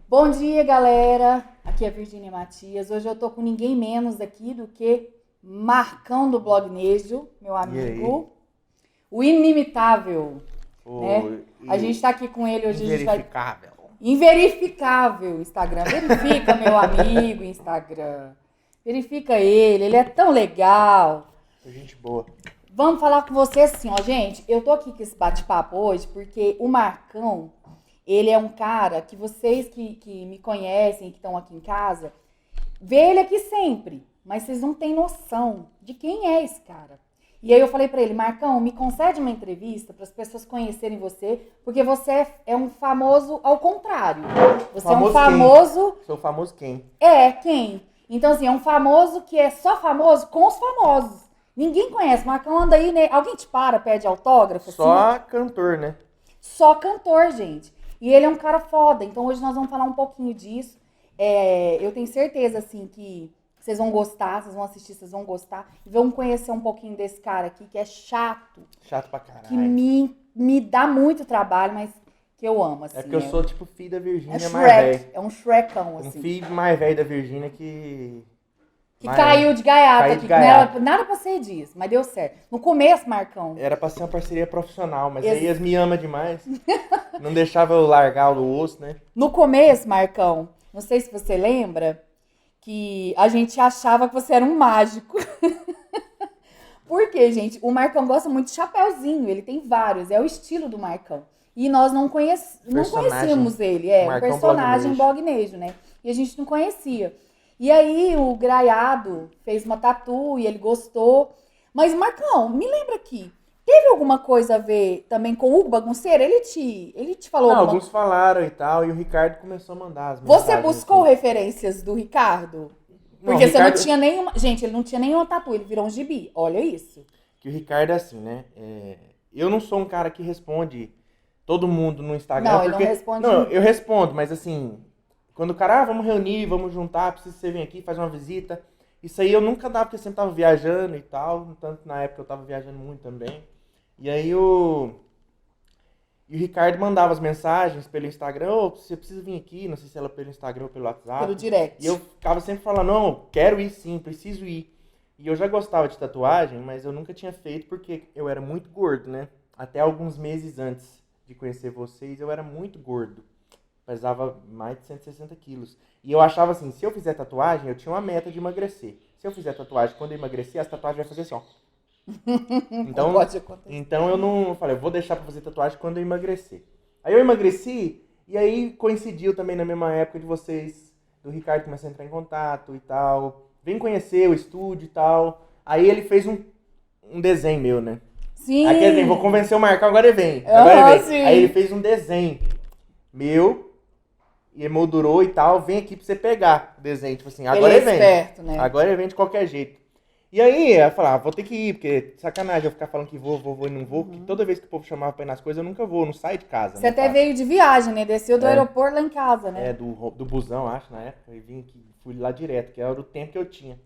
Bom dia, galera. Aqui é a Virgínia Matias. Hoje eu tô com ninguém menos aqui do que Marcão do Blognejo, meu E aí? amigo. O inimitável, né? O A gente tá aqui com ele hoje, a gente vai... inverificável. Inverificável, Instagram. Verifica, meu amigo, Instagram. Verifica ele é tão legal. Gente boa. Vamos falar com você assim, ó, gente. Eu tô aqui com esse bate-papo hoje porque o Marcão, ele é um cara que vocês que me conhecem, que estão aqui em casa, vê ele aqui sempre, mas vocês não têm noção de quem é esse cara. E aí eu falei pra ele, Marcão, me concede uma entrevista para as pessoas conhecerem você, porque você é um famoso ao contrário. Você é um famoso... Quem? Sou famoso quem? Quem? Então assim, é um famoso que é só famoso com os famosos. Ninguém conhece, Marcão anda aí, né? Alguém te pede autógrafo? Só assim? cantor, né? Só cantor, gente. E ele é um cara foda. Então hoje nós vamos falar um pouquinho disso. Eu tenho certeza, assim, que vocês vão gostar, vocês vão assistir, vocês vão gostar. E vamos conhecer um pouquinho desse cara aqui, que é chato. Chato pra caralho. Que me dá muito trabalho, mas que eu amo, assim. É porque eu sou tipo filho da Virgínia é mais Shrek, velho. é um Shrekão, assim. Um filho mais velho da Virgínia que caiu de gaiata caiu aqui, de que não gaiata. era nada pra ser disso, mas deu certo. No começo, Marcão, era pra ser uma parceria profissional, mas aí eles me amam demais. Não deixava eu largar o osso, né? No começo, Marcão, não sei se você lembra, que a gente achava que você era um mágico. Por quê, gente? O Marcão gosta muito de chapéuzinho, ele tem vários, é o estilo do Marcão. E nós não conhecíamos ele, um Marcão personagem blognejo, né? E a gente não conhecia. E aí o Graiado fez uma tatu e ele gostou. Mas, Marcão, me lembra aqui, teve alguma coisa a ver também com o Hugo Bagunceiro? Ele te falou Não, alguma alguns falaram e tal, e o Ricardo começou a mandar as Você mensagens. buscou assim. referências do Ricardo? Não, Porque Ricardo... você não tinha nenhuma... Gente, ele não tinha nenhuma tatu, ele virou um gibi. Olha isso. Que o Ricardo é assim, né? Eu não sou um cara que responde todo mundo no Instagram. Não, porque... ele não responde. Não, eu respondo, mas assim... Quando o cara, vamos reunir, vamos juntar, preciso que você venha aqui, faz uma visita. Isso aí eu nunca dava, porque eu sempre tava viajando e tal. Tanto na época eu tava viajando muito também. E aí E o Ricardo mandava as mensagens pelo Instagram, você precisa vir aqui, não sei se era pelo Instagram ou pelo WhatsApp. Pelo direct. E eu ficava sempre falando, não, quero ir sim, preciso ir. E eu já gostava de tatuagem, mas eu nunca tinha feito porque eu era muito gordo, né? Até alguns meses antes de conhecer vocês, eu era muito gordo. Pesava mais de 160 quilos. E eu achava assim, se eu fizer tatuagem, eu tinha uma meta de emagrecer. Se eu fizer tatuagem, quando eu emagrecer, as tatuagens vai fazer assim, ó. Então, pode acontecer. Então eu falei, eu vou deixar pra fazer tatuagem quando eu emagrecer. Aí eu emagreci, e aí coincidiu também na mesma época de vocês, do Ricardo começar a entrar em contato e tal. Vem conhecer o estúdio e tal. Aí ele fez um desenho meu, né? Sim. Aí quer dizer, vou convencer o Marcão, agora ele vem. Agora ele vem. Sim. Aí ele fez um desenho meu, e emoldurou e tal, vem aqui pra você pegar o desenho. Tipo assim, agora ele vem. Esperto, né? Agora ele vem de qualquer jeito. E aí, eu falava, vou ter que ir, porque sacanagem eu ficar falando que vou e não vou, porque toda vez que o povo chamava pra ir nas coisas, eu nunca vou, eu não saio de casa. Você até veio de viagem, né? Desceu do aeroporto lá em casa, né? Do busão, acho, na época, e vim aqui, fui lá direto, que era o tempo que eu tinha.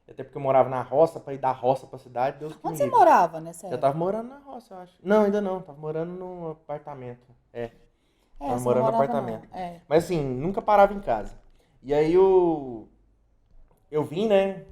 Até porque eu morava na roça, pra ir da roça pra cidade, Deus que Onde me você livre. morava nessa época? Eu tava morando na roça, eu acho. Não, ainda não, tava morando num apartamento. Tava você morando não no morava apartamento. não. Mas assim, nunca parava em casa. E aí eu vim, né?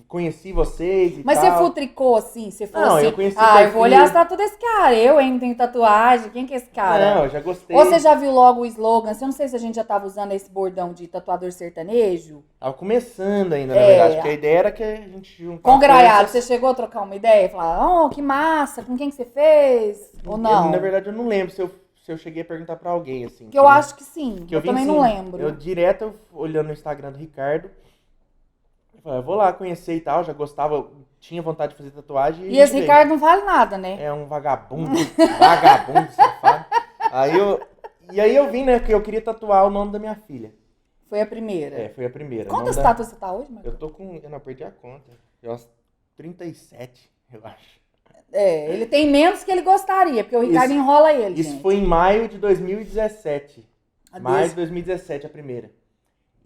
Conheci vocês e Mas tal. você futricou assim? Você falou Não, assim, eu conheci eu vou olhar as tatuas desse cara. Eu, hein, não tenho tatuagem. Quem que é esse cara? Não, eu já gostei. Ou você já viu logo o slogan? Eu não sei se a gente já tava usando esse bordão de tatuador sertanejo. Tava começando ainda, na verdade. Porque a ideia era que a gente juntasse. Com Graiado, você chegou a trocar uma ideia? Falar, oh, que massa, com quem que você fez? Ou não? Na verdade, eu não lembro se eu cheguei a perguntar pra alguém, assim. Que eu acho que sim. Que eu também assim, não lembro. Eu direto, olhando no Instagram do Ricardo, eu falei, eu vou lá conhecer e tal, já gostava, tinha vontade de fazer tatuagem. E esse Ricardo não vale nada, né? É um vagabundo, safado. E aí eu vim, né, que eu queria tatuar o nome da minha filha. Foi a primeira? Foi a primeira. Quantas tatuas você tá hoje, Marcos? Eu não perdi a conta. Eu acho 37, eu acho. Ele tem menos que ele gostaria, porque o Ricardo enrola ele, Isso gente. foi em maio de 2017. Maio de 2017, a primeira.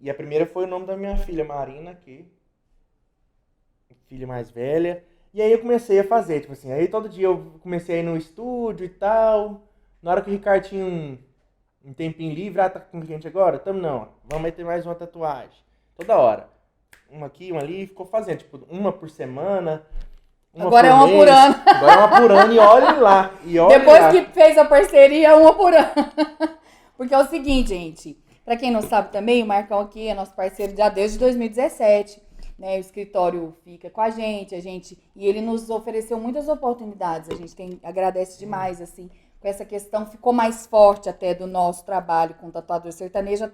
E a primeira foi o nome da minha filha, Marina, aqui. Filha mais velha. E aí eu comecei a fazer, tipo assim, aí todo dia eu comecei a ir no estúdio e tal. Na hora que o Ricardo tinha Um tempinho livre, tá com cliente agora? Tamo não. Vamos meter mais uma tatuagem. Toda hora. Uma aqui, uma ali, ficou fazendo, tipo, uma por semana. Agora é uma por ano. Agora é uma por ano e olhe lá. Depois que fez a parceria, uma por ano. Porque é o seguinte, gente. Pra quem não sabe também, o Marcão aqui é nosso parceiro já desde 2017. Né? O escritório fica com a gente. E ele nos ofereceu muitas oportunidades. A gente agradece demais, assim. Com essa questão, ficou mais forte até do nosso trabalho com o tatuador sertanejo,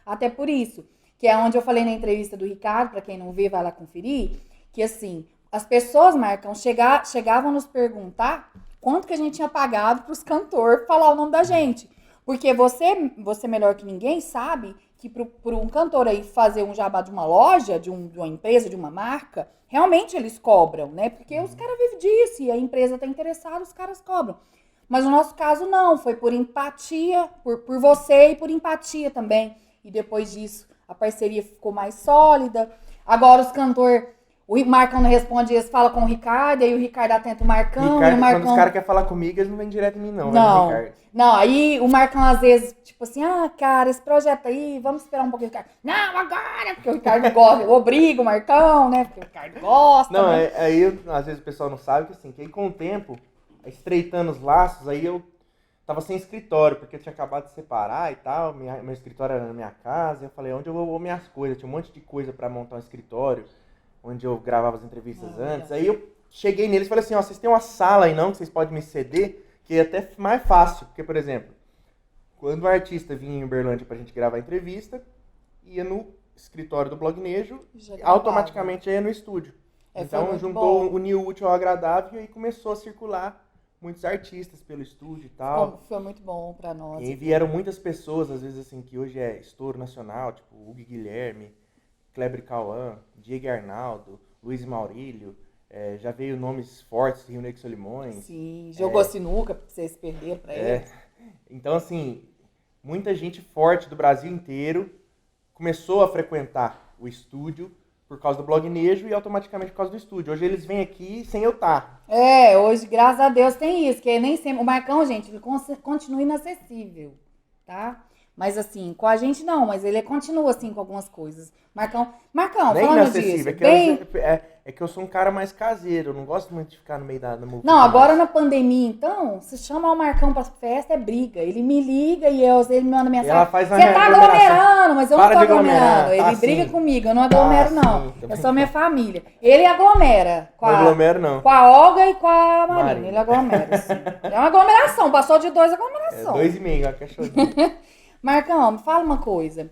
até por isso. Que é onde eu falei na entrevista do Ricardo, pra quem não vê, vai lá conferir. Que assim, as pessoas, Marcão, chegavam a nos perguntar quanto que a gente tinha pagado pros cantores falar o nome da gente. Porque você melhor que ninguém sabe que por um cantor aí fazer um jabá de uma loja, de uma empresa, de uma marca, realmente eles cobram, né? Porque os caras vivem disso e a empresa tá interessada, os caras cobram. Mas no nosso caso não, foi por empatia, por você e por empatia também. E depois disso a parceria ficou mais sólida. Agora os cantores, o Marcão não responde, eles falam com o Ricardo, aí o Ricardo atenta o Marcão. Ricardo, e o Marcão... Quando os caras querem falar comigo, eles não vêm direto em mim não. Não, aí o Marcão às vezes, tipo assim, cara, esse projeto aí, vamos esperar um pouquinho. O Ricardo, não, agora, porque o Ricardo gosta, eu obrigo o Marcão, né, porque o Ricardo gosta. Não, né? aí às vezes o pessoal não sabe que assim, que aí com o tempo, estreitando os laços, aí eu tava sem escritório, porque eu tinha acabado de separar e tal, meu escritório era na minha casa, eu falei, onde eu vou pôr minhas coisas? Tinha um monte de coisa pra montar um escritório, onde eu gravava as entrevistas antes, aí eu cheguei neles e falei assim, vocês têm uma sala aí não, que vocês podem me ceder, que é até mais fácil, porque, por exemplo, quando o artista vinha em Uberlândia pra gente gravar a entrevista, ia no escritório do Blognejo, automaticamente ia no estúdio. Então juntou o New Útil ao Agradável e aí começou a circular muitos artistas pelo estúdio e tal. Foi muito bom pra nós. E vieram muitas pessoas, às vezes assim, que hoje é estouro nacional, tipo Hugo Guilherme, Kleber Cauã, Diego Arnaldo, Luiz Maurílio, já veio nomes fortes, Rio Negro Solimões. Sim, jogou sinuca, pra vocês perderam pra ele. Então assim, muita gente forte do Brasil inteiro começou a frequentar o estúdio por causa do Blognejo e automaticamente por causa do estúdio. Hoje eles vêm aqui sem eu estar. Hoje, graças a Deus, tem isso, que nem sempre... O Marcão, gente, ele continua inacessível, tá? Mas assim, com a gente não, mas ele continua assim com algumas coisas. Marcão, nem falando disso... É que eu sou um cara mais caseiro, eu não gosto muito de ficar no meio da movimentação. Não, agora na pandemia, então, se chamar o Marcão pra festa, é briga. Ele me liga e ele me manda mensagem. Você tá aglomerando, mas eu não tô aglomerando. Ele briga comigo, eu não aglomero, não. É só minha família. Ele aglomera. Não aglomero, não. Com a Olga e com a Marina. Ele aglomera, sim. É uma aglomeração, passou de 2 aglomeração. 2,5, a cachorrinha. Marcão, me fala uma coisa.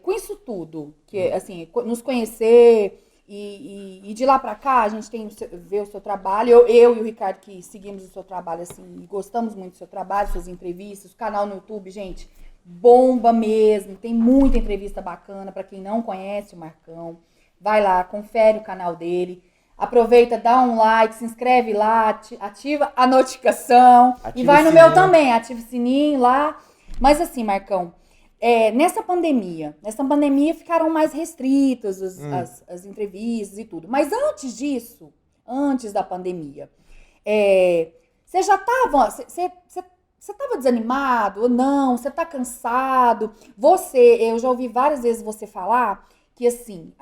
Com isso tudo, que assim, nos conhecer e de lá pra cá, a gente tem ver o seu trabalho. Eu e o Ricardo que seguimos o seu trabalho assim, e gostamos muito do seu trabalho, suas entrevistas, o canal no YouTube, gente, bomba mesmo. Tem muita entrevista bacana pra quem não conhece o Marcão. Vai lá, confere o canal dele. Aproveita, dá um like, se inscreve lá, ativa a notificação. E vai no meu também, ativa o sininho lá. Mas assim, Marcão, nessa pandemia ficaram mais restritas as entrevistas e tudo. Mas antes disso, antes da pandemia, você já estava... Você estava desanimado ou não? Você está cansado? Eu já ouvi várias vezes você falar que assim,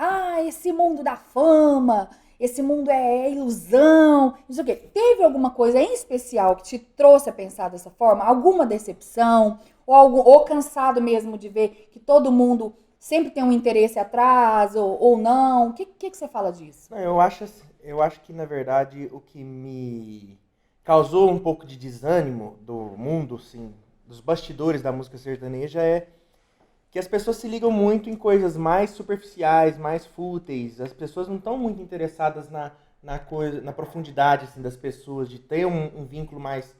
esse mundo da fama... Esse mundo é ilusão, não sei o quê. Teve alguma coisa em especial que te trouxe a pensar dessa forma? Alguma decepção? Ou cansado mesmo de ver que todo mundo sempre tem um interesse atrás ou não? O que você fala disso? Não, eu acho que, na verdade, o que me causou um pouco de desânimo do mundo, assim, dos bastidores da música sertaneja é que as pessoas se ligam muito em coisas mais superficiais, mais fúteis. As pessoas não estão muito interessadas na profundidade assim, das pessoas, de ter um vínculo mais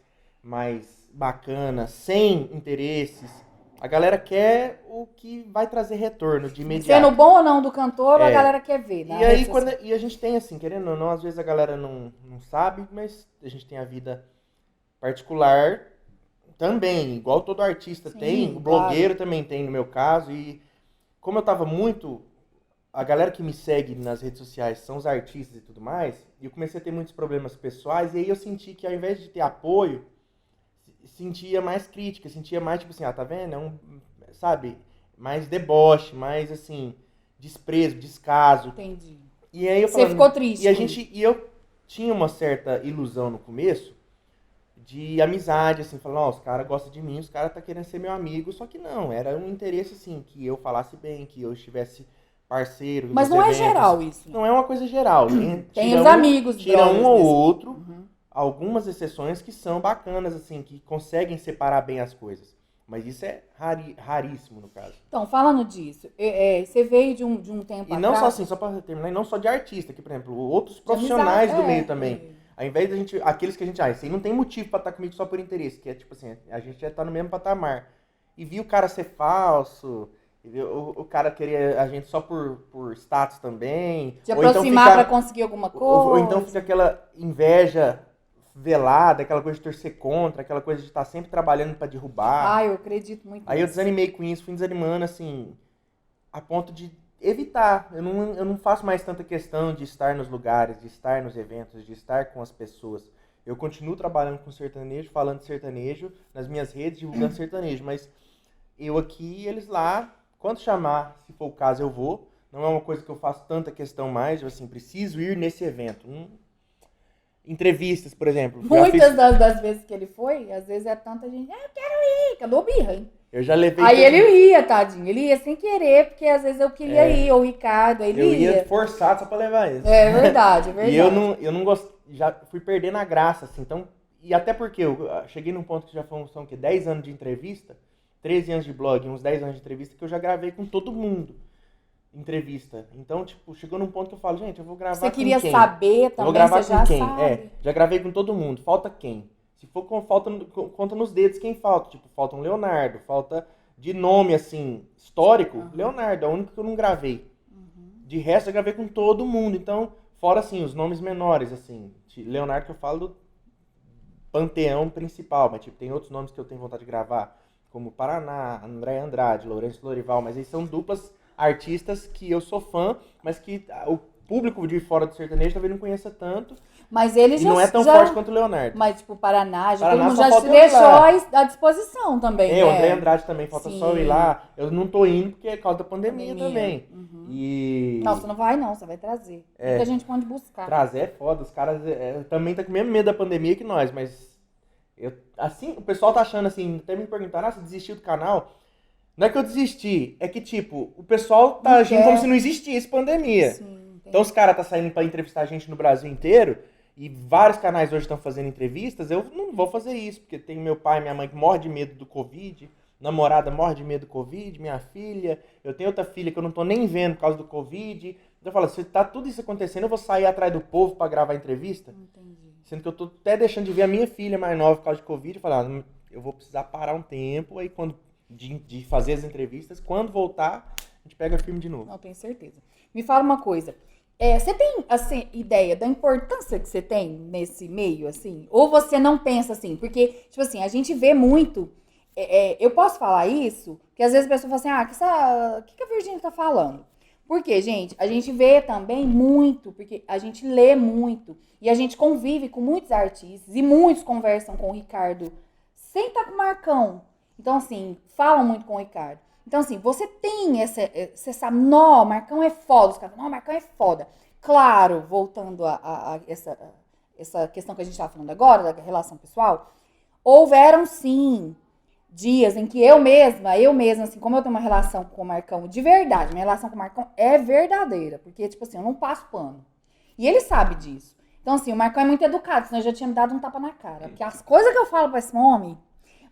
bacana, sem interesses. A galera quer o que vai trazer retorno de imediato. Sendo bom ou não do cantor, a galera quer ver. Né? E a gente tem assim, querendo ou não, às vezes a galera não sabe, mas a gente tem a vida particular também, igual todo artista tem, o blogueiro também tem no meu caso, e como eu tava muito, a galera que me segue nas redes sociais são os artistas e tudo mais, e eu comecei a ter muitos problemas pessoais, e aí eu senti que ao invés de ter apoio, sentia mais crítica, sentia mais, tipo assim, tá vendo? Sabe? Mais deboche, mais, assim, desprezo, descaso. Entendi. E aí eu Você ficou triste. E eu tinha uma certa ilusão no começo de amizade, assim, falando, os caras gostam de mim, os caras tá querendo ser meu amigo, só que não, era um interesse, assim, que eu falasse bem, que eu estivesse parceiro. Mas não eventos. É geral isso. Não é uma coisa geral. Tem os amigos. Tira um ou outro, algumas exceções que são bacanas, assim, que conseguem separar bem as coisas. Mas isso é raríssimo, no caso. Então, falando disso, você veio de um tempo atrás... E não só assim, só pra terminar, e não só de artista, que, por exemplo, outros profissionais do meio também. Ao invés da gente, aqueles que a gente, esse aí não tem motivo pra estar comigo só por interesse, que é tipo assim, a gente já tá no mesmo patamar. E viu o cara ser falso, o cara queria a gente só por status também. Se aproximar pra conseguir alguma coisa. Ou então fica aquela inveja velada, aquela coisa de torcer contra, aquela coisa de estar sempre trabalhando pra derrubar. Eu acredito muito nisso. Aí eu desanimei com isso, fui desanimando, assim, a ponto de evitar. Eu não faço mais tanta questão de estar nos lugares, de estar nos eventos, de estar com as pessoas. Eu continuo trabalhando com sertanejo, falando de sertanejo, nas minhas redes, divulgando sertanejo, mas eu aqui, eles lá, quando chamar, se for o caso, eu vou. Não é uma coisa que eu faço tanta questão mais, eu, assim, preciso ir nesse evento. Entrevistas, por exemplo. Muitas das vezes que ele foi, às vezes é tanta gente, eu quero ir, cadê o birra, hein? Eu já levei... Aí ele ia, tadinho, ele ia sem querer, porque às vezes eu queria ir, ou o Ricardo, aí ele ia. Eu ia forçado só pra levar ele. É verdade, é verdade. E eu não gosto, já fui perdendo a graça, assim, então... E até porque eu cheguei num ponto que já são o quê? 10 anos de entrevista, 13 anos de blog, uns 10 anos de entrevista, que eu já gravei com todo mundo. Entrevista. Então, tipo, chegou num ponto que eu falo, gente, eu vou gravar com quem? Você queria saber também, eu vou gravar você com já quem? sabe. Já gravei com todo mundo. Falta quem? Se for conta nos dedos quem falta. Tipo, falta um Leonardo, falta de nome, assim, histórico, Leonardo, é o único que eu não gravei. De resto, eu gravei com todo mundo. Então, fora, assim, os nomes menores, assim. Leonardo que eu falo do panteão principal, mas, tipo, tem outros nomes que eu tenho vontade de gravar, como Paraná, André Andrade, Lourenço Lorival, mas eles são duplas artistas que eu sou fã, mas que o público de fora do sertanejo talvez não conheça tanto. Mas ele já não é tão forte quanto o Leonardo. Mas, tipo, Paraná todo mundo já te deixou à disposição também, né? O André Andrade também, falta só eu ir lá. Eu não tô indo porque é por causa da pandemia também. E... Não, você não vai não, você vai trazer. Muita gente pode buscar. Trazer é foda, os caras também tá com o mesmo medo da pandemia que nós, mas... assim, o pessoal tá achando assim, até me perguntaram, você desistiu do canal? Não é que eu desisti, é que, tipo, o pessoal tá agindo como se não existisse pandemia. Sim, então os caras tá saindo pra entrevistar a gente no Brasil inteiro, e vários canais hoje estão fazendo entrevistas, eu não vou fazer isso, porque tem meu pai e minha mãe que morrem de medo do Covid, namorada morre de medo do Covid, minha filha, eu tenho outra filha que eu não tô nem vendo por causa do Covid. Então eu falo, se tá tudo isso acontecendo, eu vou sair atrás do povo pra gravar entrevista? Entendi. Sendo que eu tô até deixando de ver a minha filha mais nova por causa de Covid, e falar, eu vou precisar parar um tempo, aí quando... De fazer as entrevistas, quando voltar, a gente pega firme de novo. Não, tenho certeza. Me fala uma coisa, você tem, assim, ideia da importância que você tem nesse meio, assim? Ou você não pensa assim? Porque, tipo assim, a gente vê muito, eu posso falar isso, que às vezes a pessoa fala assim, o que a Virgínia tá falando? Porque, gente, a gente vê também muito, porque a gente lê muito, e a gente convive com muitos artistas, e muitos conversam com o Ricardo, sem estar com o Marcão. Então, assim, falam muito com o Ricardo. Então, assim, você tem você sabe, Marcão é foda. Os caras falam, Marcão é foda. Claro, voltando a essa questão que a gente estava falando agora, da relação pessoal, houveram, sim, dias em que eu mesma, assim, como eu tenho uma relação com o Marcão de verdade, minha relação com o Marcão é verdadeira, porque, tipo assim, eu não passo pano. E ele sabe disso. Então, assim, o Marcão é muito educado, senão eu já tinha me dado um tapa na cara. Porque as coisas que eu falo pra esse homem...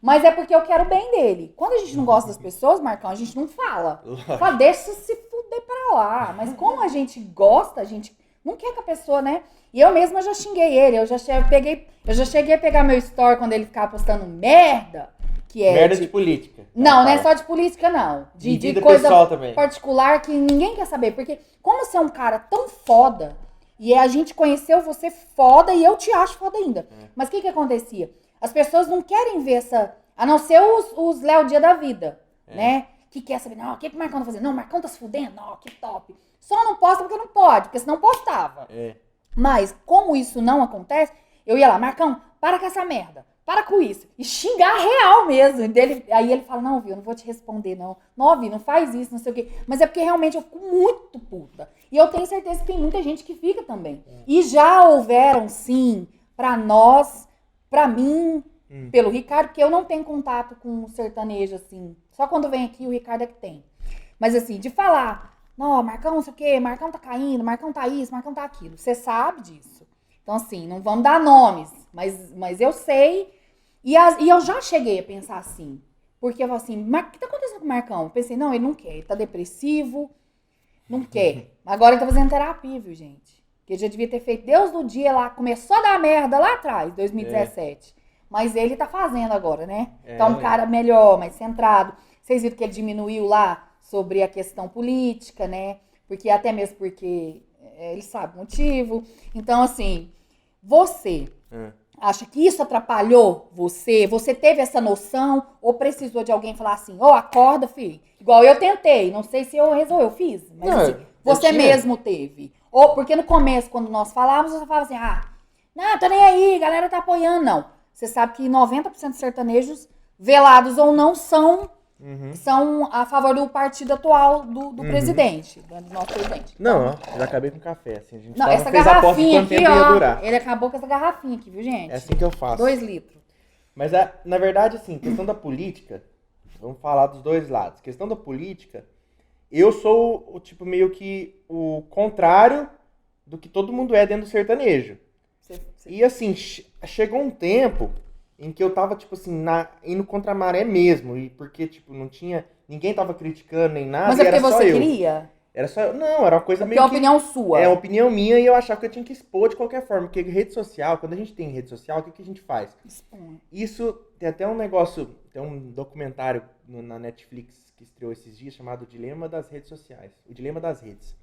Mas é porque eu quero o bem dele. Quando a gente não gosta das pessoas, Marcão, a gente não fala. Fala, deixa se fuder pra lá. Mas como a gente gosta, a gente não quer que a pessoa, né? E eu mesma já xinguei ele. Eu já cheguei a pegar meu story quando ele ficava postando merda. Que é merda de política. Não é só de política, não. De coisa particular que ninguém quer saber. Porque como você é um cara tão foda, e a gente conheceu você foda, e eu te acho foda ainda. Mas o que acontecia? As pessoas não querem ver a não ser os Léo Dia da vida, né? Que quer saber, não, o que o Marcão tá fazendo? Não, o Marcão tá se fudendo, não, que top. Só não posta porque não pode, porque senão postava. Mas, como isso não acontece, eu ia lá, Marcão, para com essa merda. para com isso. E xingar real mesmo. Aí ele fala, não, viu, eu não vou te responder, não. Não, viu, não faz isso, não sei o quê. Mas é porque realmente eu fico muito puta. E eu tenho certeza que tem muita gente que fica também. E já houveram, sim, pra nós, pra mim, pelo Ricardo, porque eu não tenho contato com o sertanejo, assim. Só quando vem aqui o Ricardo é que tem. Mas assim, de falar, não, Marcão, não sei o quê, Marcão tá caindo, Marcão tá isso, Marcão tá aquilo. Você sabe disso. Então, assim, não vamos dar nomes, mas eu sei. E eu já cheguei a pensar assim. Porque eu falo assim, mas o que tá acontecendo com o Marcão? Eu pensei, não, ele não quer, ele tá depressivo, não quer. Agora ele tá fazendo terapia, viu, gente? Que ele já devia ter feito Deus do dia lá, começou a dar merda lá atrás, 2017. Mas ele tá fazendo agora, né? Tá um cara melhor, mais centrado. Vocês viram que ele diminuiu lá sobre a questão política, né? Porque até mesmo porque ele sabe o motivo. Então, assim, você acha que isso atrapalhou você? Você teve essa noção ou precisou de alguém falar assim, acorda, filho? Igual eu tentei, não sei se eu resolvi, eu fiz. Mas não, assim, você mesmo teve. Ou porque no começo, quando nós falávamos, você falava assim, não, tô nem aí, a galera tá apoiando. Não, você sabe que 90% dos sertanejos, velados ou não, são a favor do partido atual do presidente, do nosso presidente. Não, já acabei com o café, assim, a gente não, essa garrafinha aqui, ele acabou com essa garrafinha aqui, viu, gente? É assim que eu faço. 2 litros. Mas, na verdade, assim, questão da política, vamos falar dos dois lados. Questão da política, eu sou o tipo meio que o contrário do que todo mundo é dentro do sertanejo. E assim, chegou um tempo em que eu tava, tipo assim, indo contra a maré mesmo. E porque, tipo, não tinha... Ninguém tava criticando nem nada. Mas é porque você queria? Era só eu. Não, era uma coisa meio que... É opinião sua. É uma opinião minha e eu achava que eu tinha que expor de qualquer forma. Porque rede social, quando a gente tem rede social, o que a gente faz? Expõe. Isso, tem até um negócio, tem um documentário na Netflix que estreou esses dias chamado O Dilema das Redes Sociais. O Dilema das Redes.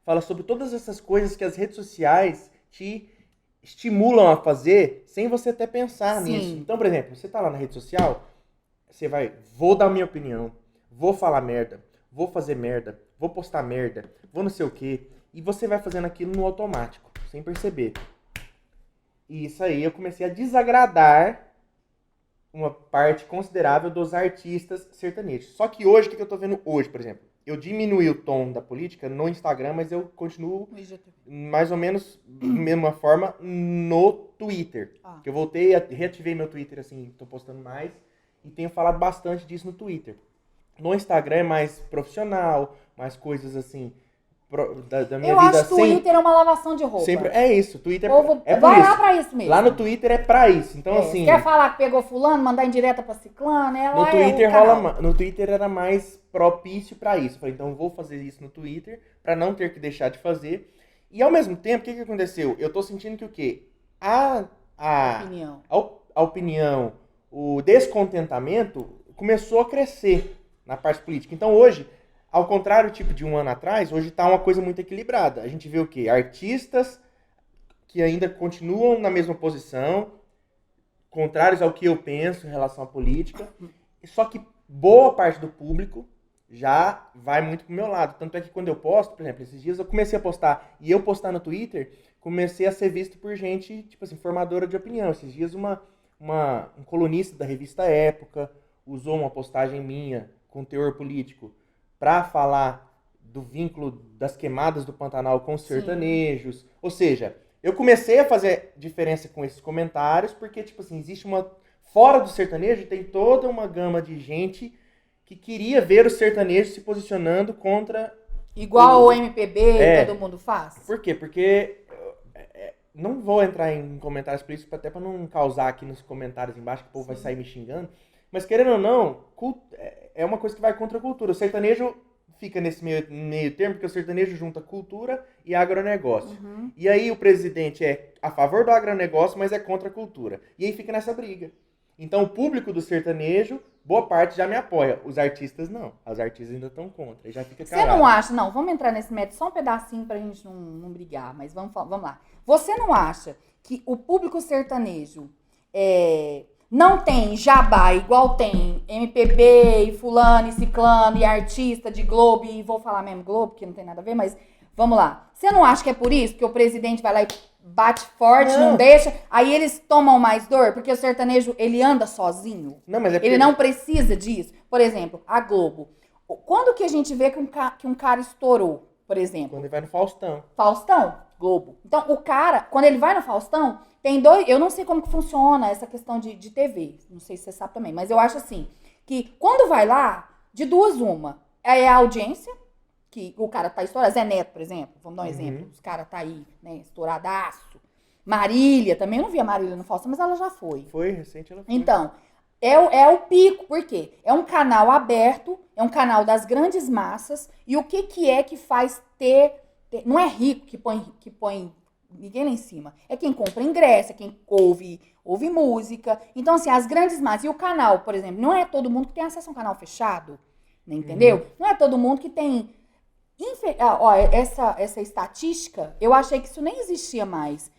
Fala sobre todas essas coisas que as redes sociais te estimulam a fazer sem você até pensar nisso. Então, por exemplo, você tá lá na rede social, você vai, vou dar minha opinião, vou falar merda, vou fazer merda, vou postar merda, vou não sei o quê, e você vai fazendo aquilo no automático, sem perceber. E isso aí eu comecei a desagradar uma parte considerável dos artistas sertanejos. Só que hoje, o que eu tô vendo hoje, por exemplo? Eu diminuí o tom da política no Instagram, mas eu continuo mais ou menos da mesma forma no Twitter. Que eu voltei, reativei meu Twitter, assim, tô postando mais e tenho falado bastante disso no Twitter. No Instagram é mais profissional, mais coisas assim, da minha vida. Eu acho que o Twitter é uma lavação de roupa. Sempre, é isso, Twitter é por isso. Lá pra isso mesmo. Lá no Twitter é pra isso, então assim... Quer falar que pegou fulano, mandar indireta pra ciclano, no Twitter no Twitter era mais propício pra isso. Falei, então eu vou fazer isso no Twitter pra não ter que deixar de fazer. E ao mesmo tempo, o que aconteceu? Eu tô sentindo que o quê? A opinião, o descontentamento começou a crescer na parte política. Então hoje, ao contrário, tipo de um ano atrás, hoje tá uma coisa muito equilibrada. A gente vê o quê? Artistas que ainda continuam na mesma posição, contrários ao que eu penso em relação à política, só que boa parte do público já vai muito pro meu lado. Tanto é que quando eu posto, por exemplo, esses dias eu comecei a postar, e eu postar no Twitter, comecei a ser visto por gente, tipo assim, formadora de opinião. Esses dias um colunista da revista Época usou uma postagem minha com teor político para falar do vínculo das queimadas do Pantanal com os sertanejos. Ou seja, eu comecei a fazer diferença com esses comentários, porque, tipo assim, existe fora do sertanejo tem toda uma gama de gente que queria ver o sertanejo se posicionando contra... Igual o MPB todo mundo faz? Por quê? Porque... não vou entrar em comentários políticos, até para não causar aqui nos comentários embaixo, que o povo vai sair me xingando. Mas, querendo ou não, é uma coisa que vai contra a cultura. O sertanejo fica nesse meio termo, porque o sertanejo junta cultura e agronegócio. E aí o presidente é a favor do agronegócio, mas é contra a cultura. E aí fica nessa briga. Então o público do sertanejo, boa parte já me apoia. Os artistas não. Os artistas ainda estão contra. E já fica calado. Você não acha... Não, vamos entrar nesse método só um pedacinho pra gente não brigar, mas vamos lá. Você não acha que o público sertanejo não tem jabá igual tem MPB e fulano e ciclano e artista de Globo, e vou falar mesmo Globo, que não tem nada a ver, mas vamos lá. Você não acha que é por isso que o presidente vai lá e bate forte, não Não. deixa. Aí eles tomam mais dor, porque o sertanejo, ele anda sozinho. Não, mas é Ele não precisa disso. Por exemplo, a Globo. Quando que a gente vê que um cara estourou, por exemplo? Quando ele vai no Faustão. Faustão, Globo. Então, o cara, quando ele vai no Faustão, tem dois... Eu não sei como que funciona essa questão de TV. Não sei se você sabe também. Mas eu acho assim, que quando vai lá, de duas uma, é a audiência, que o cara tá estourado. Zé Neto, por exemplo. Vamos dar um exemplo. Os caras tá aí, né, estouradaço. Marília, também eu não vi a Marília no Faustão, mas ela já foi. Foi, recente ela foi. Então, é o pico, por quê? É um canal aberto, é um canal das grandes massas, e o que é que faz não é rico que põe ninguém lá em cima, é quem compra ingresso, é quem ouve música. Então, assim, as grandes massas, e o canal, por exemplo, não é todo mundo que tem acesso a um canal fechado, né, entendeu? Não é todo mundo que tem... Essa estatística, eu achei que isso nem existia mais.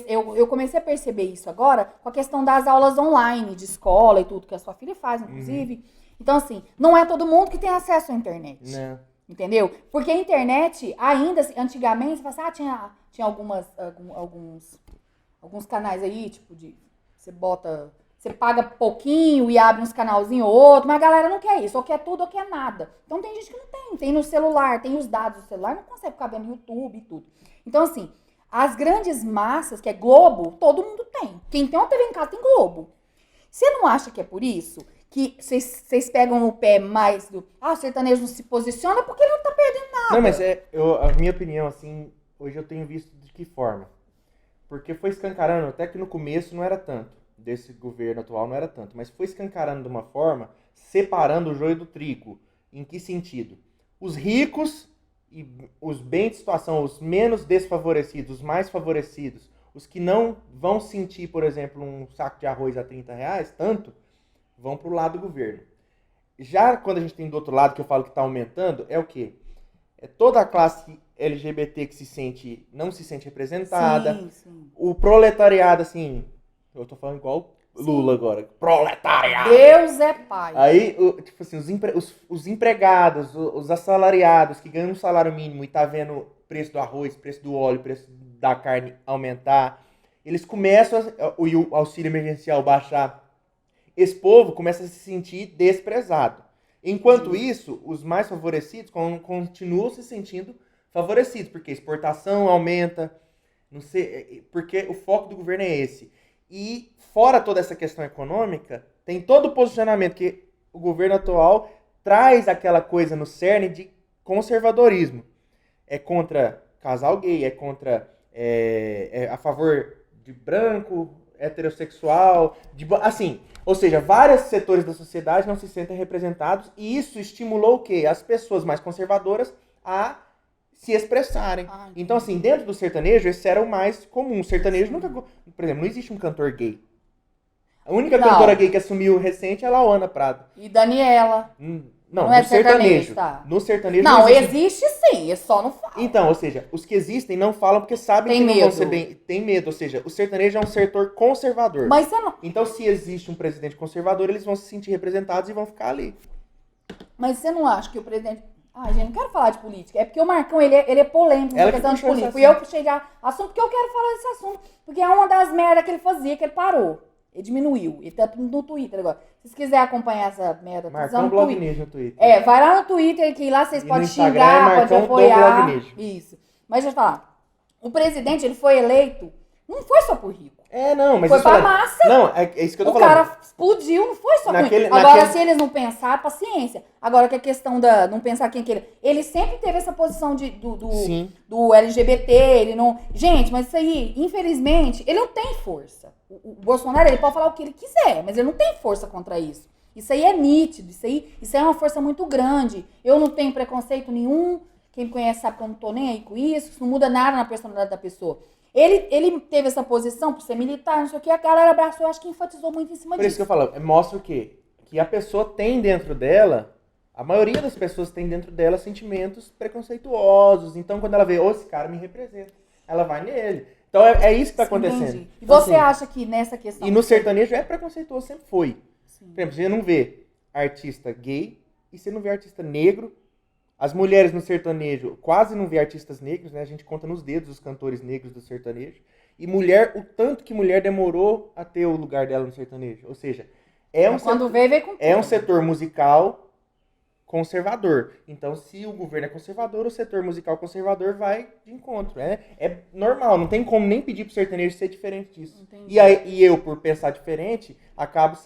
Eu comecei a perceber isso agora com a questão das aulas online, de escola e tudo, que a sua filha faz, inclusive. Então, assim, não é todo mundo que tem acesso à internet. Não. Entendeu? Porque a internet, ainda, antigamente, você fala assim, tinha alguns canais aí, tipo, você paga pouquinho e abre uns canalzinhos ou outro, mas a galera não quer isso, ou quer tudo ou quer nada. Então tem gente que não tem no celular, tem os dados do celular, não consegue ficar vendo YouTube e tudo. Então, assim, as grandes massas, que é Globo, todo mundo tem. Quem tem uma TV em casa tem Globo. Você não acha que é por isso que vocês pegam no pé mais do... o sertanejo não se posiciona porque ele não tá perdendo nada. Não, mas a minha opinião, assim, hoje eu tenho visto de que forma. Porque foi escancarando, até que no começo não era tanto, desse governo atual não era tanto, mas foi escancarando de uma forma, separando o joio do trigo. Em que sentido? Os ricos e os bem de situação, os menos desfavorecidos, os mais favorecidos, os que não vão sentir, por exemplo, um saco de arroz a R$30, tanto, vão pro lado do governo. Já quando a gente tem do outro lado, que eu falo que está aumentando, é o quê? É toda a classe LGBT que não se sente representada. Sim, sim. O proletariado, assim, eu tô falando igual Lula agora. Proletariado! Deus é pai. Aí, tipo assim, os empregados, os assalariados que ganham um salário mínimo e tá vendo o preço do arroz, preço do óleo, preço da carne aumentar, eles começam, e o auxílio emergencial baixar, esse povo começa a se sentir desprezado. Enquanto isso, os mais favorecidos continuam se sentindo favorecidos, porque a exportação aumenta, não sei, porque o foco do governo é esse. E fora toda essa questão econômica, tem todo o posicionamento que o governo atual traz aquela coisa no cerne de conservadorismo. É contra casal gay, é contra a favor de branco, heterossexual, assim, ou seja, vários setores da sociedade não se sentem representados e isso estimulou o quê? As pessoas mais conservadoras a se expressarem. Então, assim, dentro do sertanejo, esse era o mais comum. O sertanejo nunca... Por exemplo, não existe um cantor gay. A única cantora gay que assumiu recente é a Lauana Prado. E Daniela. Não é no sertanejo. Tá. No sertanejo não existe sim, é só não fala. Então, ou seja, os que existem não falam porque sabem que não vão ser bem... Tem medo, ou seja, o sertanejo é um setor conservador. Mas você não... Então, se existe um presidente conservador, eles vão se sentir representados e vão ficar ali. Mas você não acha que o presidente... gente, não quero falar de política. É porque o Marcão, ele é polêmico na questão de política. E eu puxei já assunto porque eu quero falar desse assunto. Porque é uma das merdas que ele fazia, que ele parou. Ele diminuiu. Ele tá no Twitter agora. Se vocês quiserem acompanhar essa merda... Marcão Blognejo no Twitter. Vai lá no Twitter, que lá vocês podem xingar, podem apoiar. Isso. Mas deixa eu falar. O presidente, ele foi eleito... Não foi só por rico. Mas... Foi pra massa. Não, é isso que eu tô falando. O cara explodiu, não foi só por rico. Agora, se eles não pensar, paciência. Agora que a questão da não pensar quem que ele... Ele sempre teve essa posição do LGBT, ele não... Gente, mas isso aí, infelizmente, ele não tem força. O Bolsonaro, ele pode falar o que ele quiser, mas ele não tem força contra isso. Isso aí é nítido, isso aí é uma força muito grande. Eu não tenho preconceito nenhum, quem me conhece sabe que eu não tô nem aí com isso não muda nada na personalidade da pessoa. Ele teve essa posição por ser militar, não sei o que, a galera abraçou, eu acho que enfatizou muito em cima disso. Por isso que eu falo, mostra o quê? Que a pessoa tem dentro dela, a maioria das pessoas tem dentro dela sentimentos preconceituosos. Então, quando ela vê, esse cara me representa, ela vai nele. Então, é isso que tá acontecendo. Entendi. E você acha que nessa questão... E no sertanejo é preconceituoso, sempre foi. Sim. Por exemplo, você não vê artista gay e você não vê artista negro. As mulheres no sertanejo quase não vê artistas negros, né? A gente conta nos dedos os cantores negros do sertanejo. E mulher, o tanto que mulher demorou a ter o lugar dela no sertanejo. Ou seja, Quando veio com tudo. é um setor musical conservador. Então, se o governo é conservador, o setor musical conservador vai de encontro. É normal, não tem como nem pedir pro sertanejo ser diferente disso. Entendi. E eu, por pensar diferente, acabo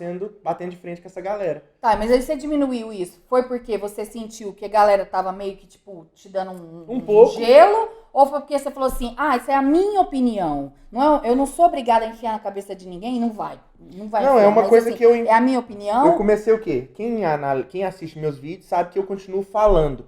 batendo de frente com essa galera. Tá, mas aí você diminuiu isso. Foi porque você sentiu que a galera tava meio que, tipo, te dando um pouco. gelo? Ou foi porque você falou assim, isso é a minha opinião. Eu não sou obrigada a enfiar na cabeça de ninguém, não vai. Não vai Não, enfiar, é uma mas, coisa assim, que eu... É a minha opinião. Eu comecei o quê? Quem assiste meus vídeos sabe que eu continuo falando,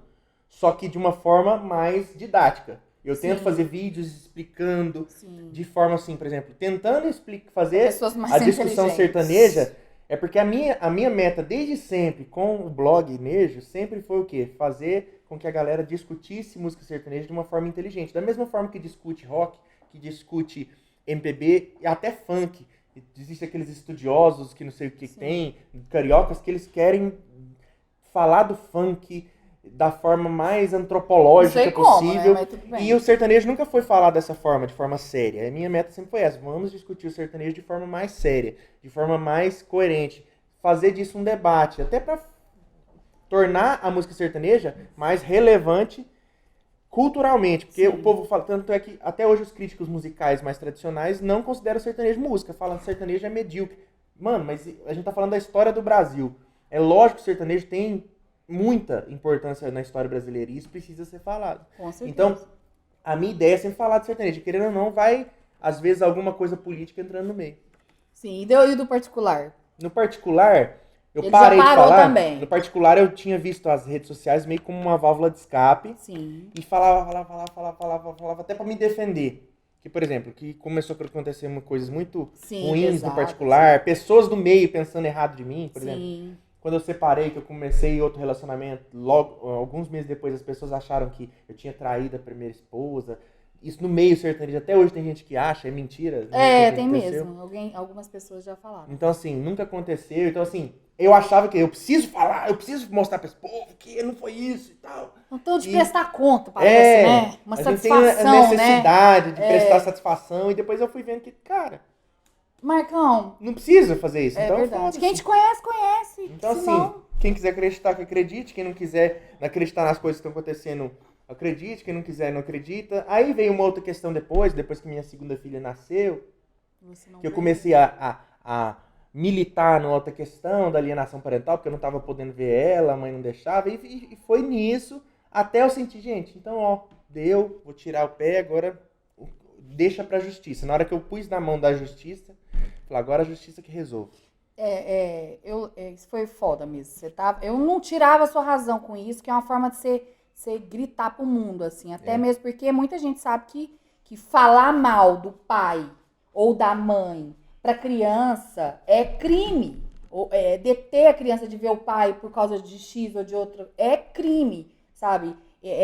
só que de uma forma mais didática. Eu tento fazer vídeos explicando de forma assim, por exemplo, tentando fazer a discussão sertaneja. É porque a minha meta desde sempre com o blog Nejo sempre foi o quê? Fazer com que a galera discutisse música sertaneja de uma forma inteligente. Da mesma forma que discute rock, que discute MPB e até funk. Existem aqueles estudiosos que não sei o que tem, cariocas, que eles querem falar do funk da forma mais antropológica possível. Né? Mas tudo bem. E o sertanejo nunca foi falado dessa forma, de forma séria. A minha meta sempre foi essa. Vamos discutir o sertanejo de forma mais séria, de forma mais coerente. Fazer disso um debate, até para tornar a música sertaneja mais relevante culturalmente, porque o povo fala, tanto é que até hoje os críticos musicais mais tradicionais não consideram sertanejo música, falam que sertanejo é medíocre. Mano, mas a gente tá falando da história do Brasil. É lógico que o sertanejo tem muita importância na história brasileira e isso precisa ser falado. Com certeza. Então, a minha ideia é sempre falar de sertanejo. Querendo ou não, vai, às vezes, alguma coisa política entrando no meio. Sim, e do particular? No particular... Ele parei já de falar, também. No particular eu tinha visto as redes sociais meio como uma válvula de escape. Sim. E falava até pra me defender. Que, por exemplo, que começou a acontecer coisas muito ruins no particular, pessoas do meio pensando errado de mim, por exemplo. Quando eu separei, que eu comecei outro relacionamento, logo, alguns meses depois as pessoas acharam que eu tinha traído a primeira esposa. Isso no meio sertanejo, até hoje tem gente que acha, é mentira. Tem mesmo. Algumas pessoas já falaram. Então, assim, nunca aconteceu. Então, assim, eu achava que eu preciso falar, eu preciso mostrar para esse povo que não foi isso e tal. Então, de prestar conta, parece, né? Uma satisfação, né? A necessidade de prestar satisfação. E depois eu fui vendo que, cara... Marcão... Não precisa fazer isso. Então, verdade. Quem te conhece, conhece. Então, assim, quem quiser acreditar, que acredite. Quem não quiser acreditar nas coisas que estão acontecendo... Acredite, quem não quiser não acredita. Aí veio uma outra questão depois que minha segunda filha nasceu, que eu comecei a militar numa outra questão da alienação parental, porque eu não estava podendo ver ela, a mãe não deixava, e foi nisso, até eu sentir, gente, então, deu, vou tirar o pé, agora deixa pra justiça. Na hora que eu pus na mão da justiça, falei, agora a justiça que resolve. Isso foi foda mesmo. Eu não tirava a sua razão com isso, que é uma forma de você gritar pro mundo, assim. Até mesmo porque muita gente sabe que falar mal do pai ou da mãe pra criança é crime. Deter a criança de ver o pai por causa de X ou de outro é crime, sabe?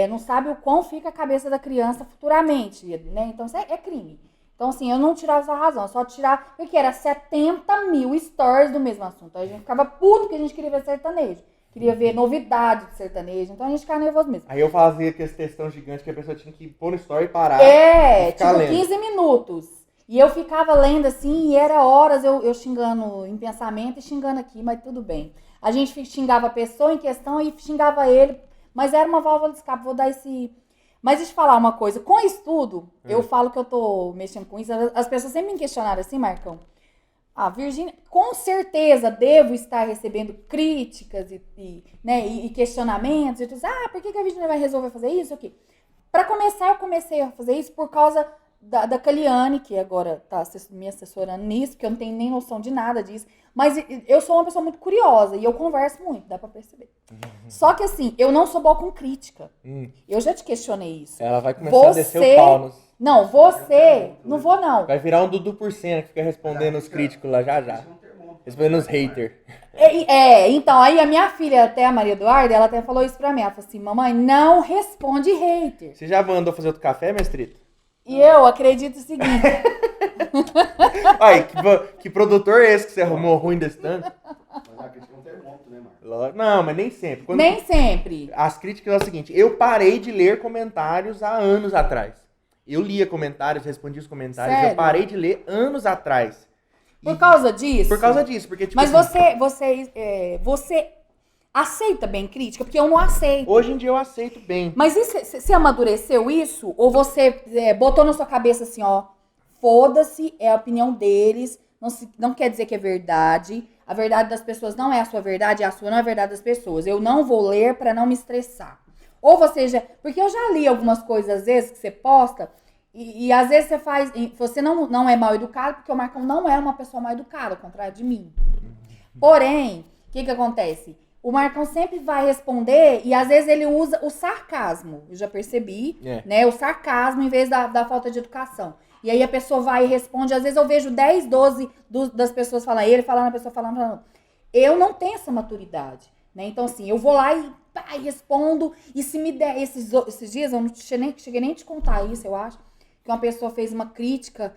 Não sabe o quão fica a cabeça da criança futuramente, né? Então, isso é crime. Então, assim, eu não tirava essa razão, só tirava... Porque era 70 mil stories do mesmo assunto. Aí a gente ficava puto que a gente queria ver sertanejo. Queria ver novidade de sertanejo, então a gente ficava nervoso mesmo. Aí eu fazia aquele textão gigante que a pessoa tinha que pôr no story e parar. Tipo lendo. 15 minutos. E eu ficava lendo assim, e era horas eu xingando em pensamento e xingando aqui, mas tudo bem. A gente xingava a pessoa em questão e xingava ele, mas era uma válvula de escape, vou dar esse... Mas deixa eu falar uma coisa, com estudo, eu falo que eu tô mexendo com isso, as pessoas sempre me questionaram assim, Marcão, Virgínia, com certeza devo estar recebendo críticas e questionamentos. E tudo, por que a Virgínia vai resolver fazer isso aqui? Para começar, eu comecei a fazer isso por causa da Caliane, que agora tá me assessorando nisso, porque eu não tenho nem noção de nada disso. Mas eu sou uma pessoa muito curiosa e eu converso muito, dá pra perceber. Só que assim, eu não sou boa com crítica. Eu já te questionei isso. Ela vai começar a descer o pau nos... Não, você... Não vou, não. Vai virar um Dudu por cena que fica respondendo os críticos lá já. Respondendo os haters. Então, aí a minha filha, até a Maria Eduarda, ela até falou isso pra mim. Ela falou assim, mamãe, não responde hater. Você já mandou fazer outro café, mestrito? E eu acredito o seguinte. Ai, que produtor é esse que você arrumou ruim desse tanto? Mas a crítica é um termômetro, né, Marcos? Não, mas nem sempre. Nem sempre. As críticas é o seguinte, eu parei de ler comentários há anos atrás. Eu lia comentários, respondia os comentários. Sério? Eu parei de ler anos atrás. Por causa disso? Por causa disso, porque tipo Mas assim, você aceita bem crítica? Porque eu não aceito. hoje em dia eu aceito bem. Mas você amadureceu isso? Ou você botou na sua cabeça assim, ó, foda-se, é a opinião deles, não quer dizer que é verdade. A verdade das pessoas não é a sua verdade, a sua não é a verdade das pessoas. Eu não vou ler pra não me estressar. Ou você já... Porque eu já li algumas coisas, às vezes, que você posta, e às vezes você faz... Você não é mal educado, porque o Marcão não é uma pessoa mal educada, ao contrário de mim. Porém, o que acontece? O Marcão sempre vai responder e às vezes ele usa o sarcasmo. Eu já percebi, né? O sarcasmo em vez da falta de educação. E aí a pessoa vai e responde. Às vezes eu vejo 10, 12 das pessoas falando, ele falando, a pessoa falando. Eu não tenho essa maturidade, né? Então assim, eu vou lá e respondo. E se me der esses dias, eu não cheguei nem a te contar isso, eu acho. Que uma pessoa fez uma crítica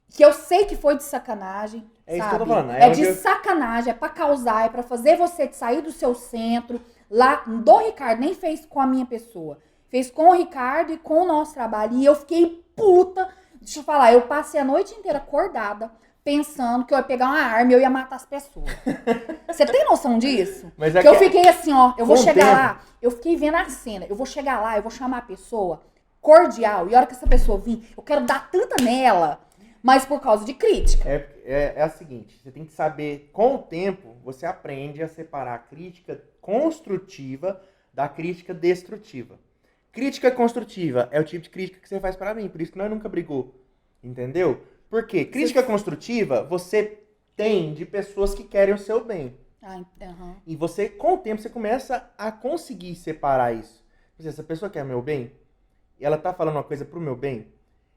que eu sei que foi de sacanagem. É sabe? isso que eu tô falando. É de sacanagem, é pra causar, é pra fazer você sair do seu centro. Lá, do Ricardo, nem fez com a minha pessoa. Fez com o Ricardo e com o nosso trabalho. E eu fiquei puta. Deixa eu falar, eu passei a noite inteira acordada, pensando que eu ia pegar uma arma e eu ia matar as pessoas. Você tem noção disso? Mas é que eu fiquei assim, ó, eu vou chegar tempo. lá, eu fiquei vendo a cena, eu vou chegar lá, eu vou chamar a pessoa cordial, e a hora que essa pessoa vir, eu quero dar tanta nela, mas por causa de crítica. É a seguinte, você tem que saber, com o tempo, você aprende a separar a crítica construtiva da crítica destrutiva. Crítica construtiva é o tipo de crítica que você faz pra mim, por isso que nós nunca brigou, entendeu? Por quê? Crítica construtiva, você tem de pessoas que querem o seu bem. E você, com o tempo, você começa a conseguir separar isso. Por exemplo, essa pessoa quer o meu bem, e ela tá falando uma coisa pro meu bem,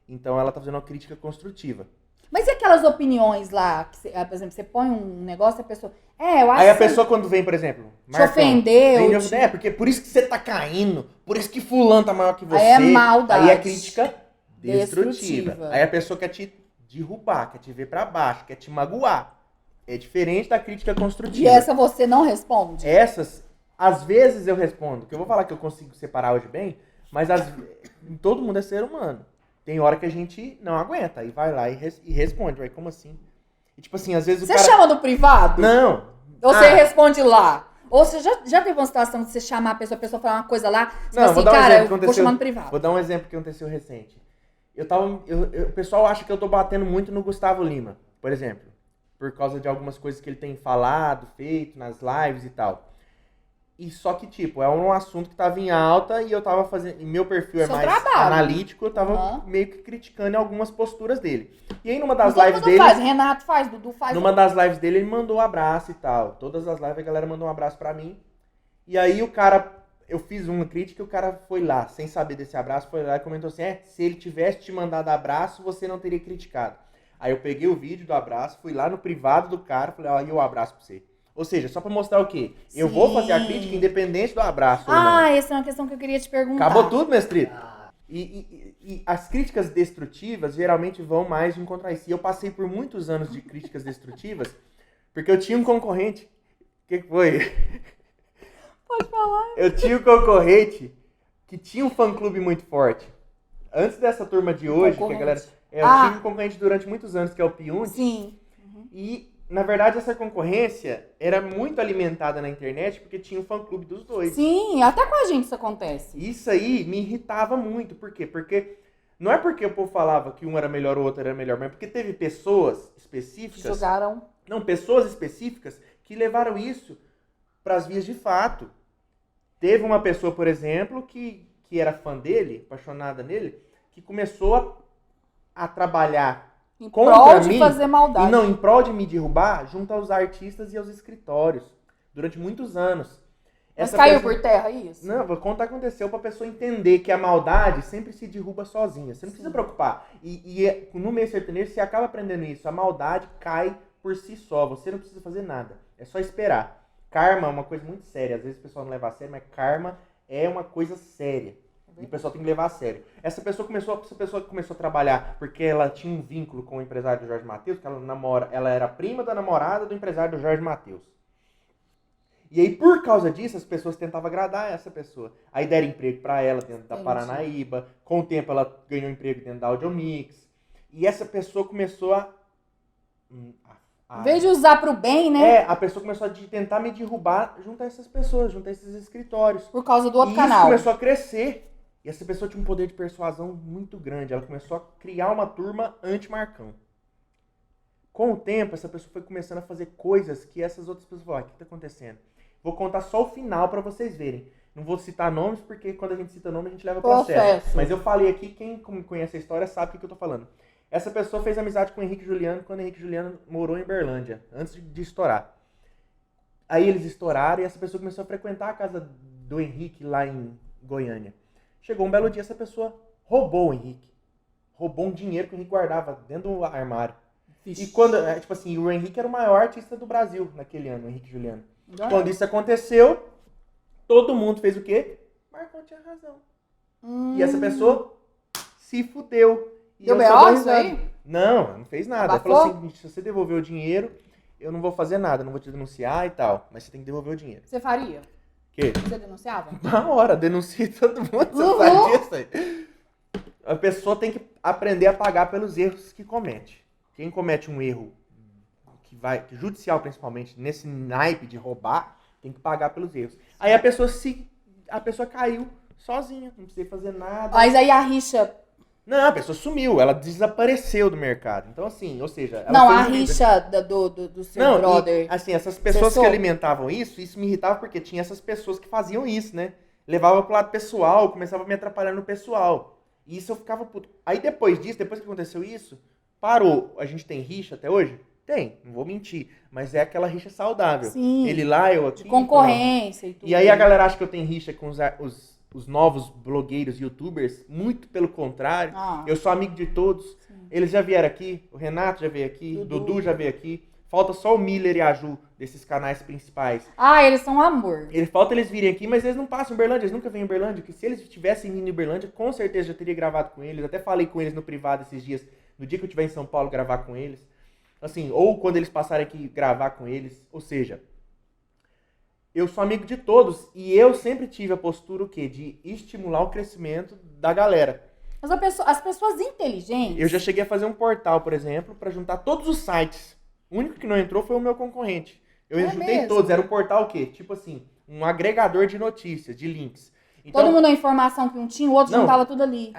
então ela tá fazendo uma crítica construtiva. Mas e aquelas opiniões lá, que por exemplo, você põe um negócio e a pessoa... eu acho Aí a pessoa quando vem, por exemplo... Marcão, te ofendeu. Porque por isso que você tá caindo, por isso que fulano tá maior que você. Aí é maldade. Aí é crítica destrutiva. Aí a pessoa quer te derrubar, quer te ver pra baixo, quer te magoar. É diferente da crítica construtiva. E essa você não responde? Essas, às vezes eu respondo, que eu vou falar que eu consigo separar hoje bem, mas todo mundo é ser humano. Tem hora que a gente não aguenta, aí vai lá e responde. Vai, como assim? E tipo assim, às vezes o você cara... chama no privado? Não. Ou você responde lá? Ou você já teve uma situação de você chamar a pessoa falar uma coisa lá, você fala assim, cara, eu vou chamar no privado. Vou dar um exemplo que aconteceu recente. O pessoal acha que eu tô batendo muito no Gustavo Lima, por exemplo. Por causa de algumas coisas que ele tem falado, feito nas lives e tal. E só que, tipo, é um assunto que tava em alta e eu tava fazendo... E meu perfil é mais analítico, eu tava meio que criticando algumas posturas dele. E aí, numa das lives dele... Renato faz, Dudu faz. Numa das lives dele, ele mandou um abraço e tal. Todas as lives a galera mandou um abraço pra mim. E aí o cara... Eu fiz uma crítica e o cara foi lá, sem saber desse abraço, foi lá e comentou assim, se ele tivesse te mandado abraço, você não teria criticado. Aí eu peguei o vídeo do abraço, fui lá no privado do cara, falei, aí eu abraço pra você. Ou seja, só pra mostrar o quê? Sim. Eu vou fazer a crítica independente do abraço. Essa é uma questão que eu queria te perguntar. Acabou tudo, mestrito? E as críticas destrutivas geralmente vão mais de encontrar isso. E eu passei por muitos anos de críticas destrutivas, porque eu tinha um concorrente. O que foi? Pode falar. Eu tinha um concorrente que tinha um fã-clube muito forte. Antes dessa turma de hoje, que a galera... Eu tive um concorrente durante muitos anos, que é o Piunte. Sim. E, na verdade, essa concorrência era muito alimentada na internet, porque tinha um fã-clube dos dois. Sim, até com a gente isso acontece. Isso aí me irritava muito. Por quê? Porque não é porque o povo falava que um era melhor ou o outro era melhor, mas porque teve pessoas específicas... pessoas específicas que levaram isso para as vias de fato. Teve uma pessoa, por exemplo, que era fã dele, apaixonada nele, que começou a trabalhar em prol de mim, fazer maldade. E não, em prol de me derrubar, junto aos artistas e aos escritórios. Durante muitos anos. Mas caiu por terra isso? Não, vou contar o que aconteceu pra pessoa entender que a maldade sempre se derruba sozinha. Você não precisa preocupar. E no meio sertanejo você acaba aprendendo isso. A maldade cai por si só. Você não precisa fazer nada. É só esperar. Karma é uma coisa muito séria. Às vezes o pessoal não leva a sério, mas karma é uma coisa séria. E o pessoal tem que levar a sério. Essa pessoa começou a trabalhar porque ela tinha um vínculo com o empresário do Jorge Mateus, que ela era prima da namorada do empresário do Jorge Mateus. E aí, por causa disso, as pessoas tentavam agradar essa pessoa. Aí deram emprego pra ela dentro da Paranaíba. Com o tempo, ela ganhou emprego dentro da Audiomix. E essa pessoa começou Em vez de usar pro bem, né? a pessoa começou a tentar me derrubar junto a essas pessoas, junto a esses escritórios. Por causa do outro e canal. Isso começou a crescer. E essa pessoa tinha um poder de persuasão muito grande. Ela começou a criar uma turma anti-Marcão. Com o tempo, essa pessoa foi começando a fazer coisas que essas outras pessoas falaram, o que tá acontecendo? Vou contar só o final pra vocês verem. Não vou citar nomes, porque quando a gente cita nome, a gente leva processo. Mas eu falei aqui, quem conhece a história sabe o que eu tô falando. Essa pessoa fez amizade com o Henrique Juliano quando o Henrique Juliano morou em Berlândia, antes de estourar. Aí eles estouraram e essa pessoa começou a frequentar a casa do Henrique lá em Goiânia. Chegou um belo dia, essa pessoa roubou o Henrique. Roubou um dinheiro que o Henrique guardava dentro do armário. Vixe. E quando, tipo assim, o Henrique era o maior artista do Brasil naquele ano, o Henrique Juliano. Quando isso aconteceu, todo mundo fez o quê? Marcão tinha razão. E essa pessoa se fudeu. E deu B.O. isso aí? Não fez nada. Ela falou assim, se você devolver o dinheiro, eu não vou fazer nada, não vou te denunciar e tal. Mas você tem que devolver o dinheiro. Você faria? Quê? Você denunciava? Na hora, denuncie todo mundo, você sabe disso aí. A pessoa tem que aprender a pagar pelos erros que comete. Quem comete um erro judicial principalmente, nesse naipe de roubar, tem que pagar pelos erros. Aí a pessoa caiu sozinha, não precisei fazer nada. Mas aí a rixa... Não, a pessoa sumiu, ela desapareceu do mercado. Então assim, ou seja... Ela não, a rixa do seu brother... E, assim, essas pessoas que alimentavam isso me irritava porque tinha essas pessoas que faziam isso, né? Levava pro lado pessoal, começava a me atrapalhar no pessoal. E isso eu ficava puto. Aí depois disso, depois que aconteceu isso, parou. A gente tem rixa até hoje? Tem, não vou mentir. Mas é aquela rixa saudável. Sim. Ele lá, eu aqui. De concorrência e tudo. E aí a galera acha que eu tenho rixa com os novos blogueiros, youtubers. Muito pelo contrário. Eu sou amigo de todos. Sim. Eles já vieram aqui. O Renato já veio aqui. O Dudu já veio aqui. Falta só o Miller e a Ju, desses canais principais. Eles são amor. Falta eles virem aqui, mas eles não passam em Uberlândia, eles nunca vêm em Uberlândia. Que se eles tivessem vindo em Uberlândia, com certeza já teria gravado com eles. Até falei com eles no privado esses dias, no dia que eu estiver em São Paulo, gravar com eles. Assim, ou quando eles passarem aqui, gravar com eles. Ou seja, eu sou amigo de todos e eu sempre tive a postura o quê? De estimular o crescimento da galera. Mas as pessoas inteligentes... Eu já cheguei a fazer um portal, por exemplo, para juntar todos os sites. O único que não entrou foi o meu concorrente. Eu juntei todos. Era um portal o quê? Tipo assim, um agregador de notícias, de links. Então, todo mundo a informação que um tinha, o outro juntava tudo ali.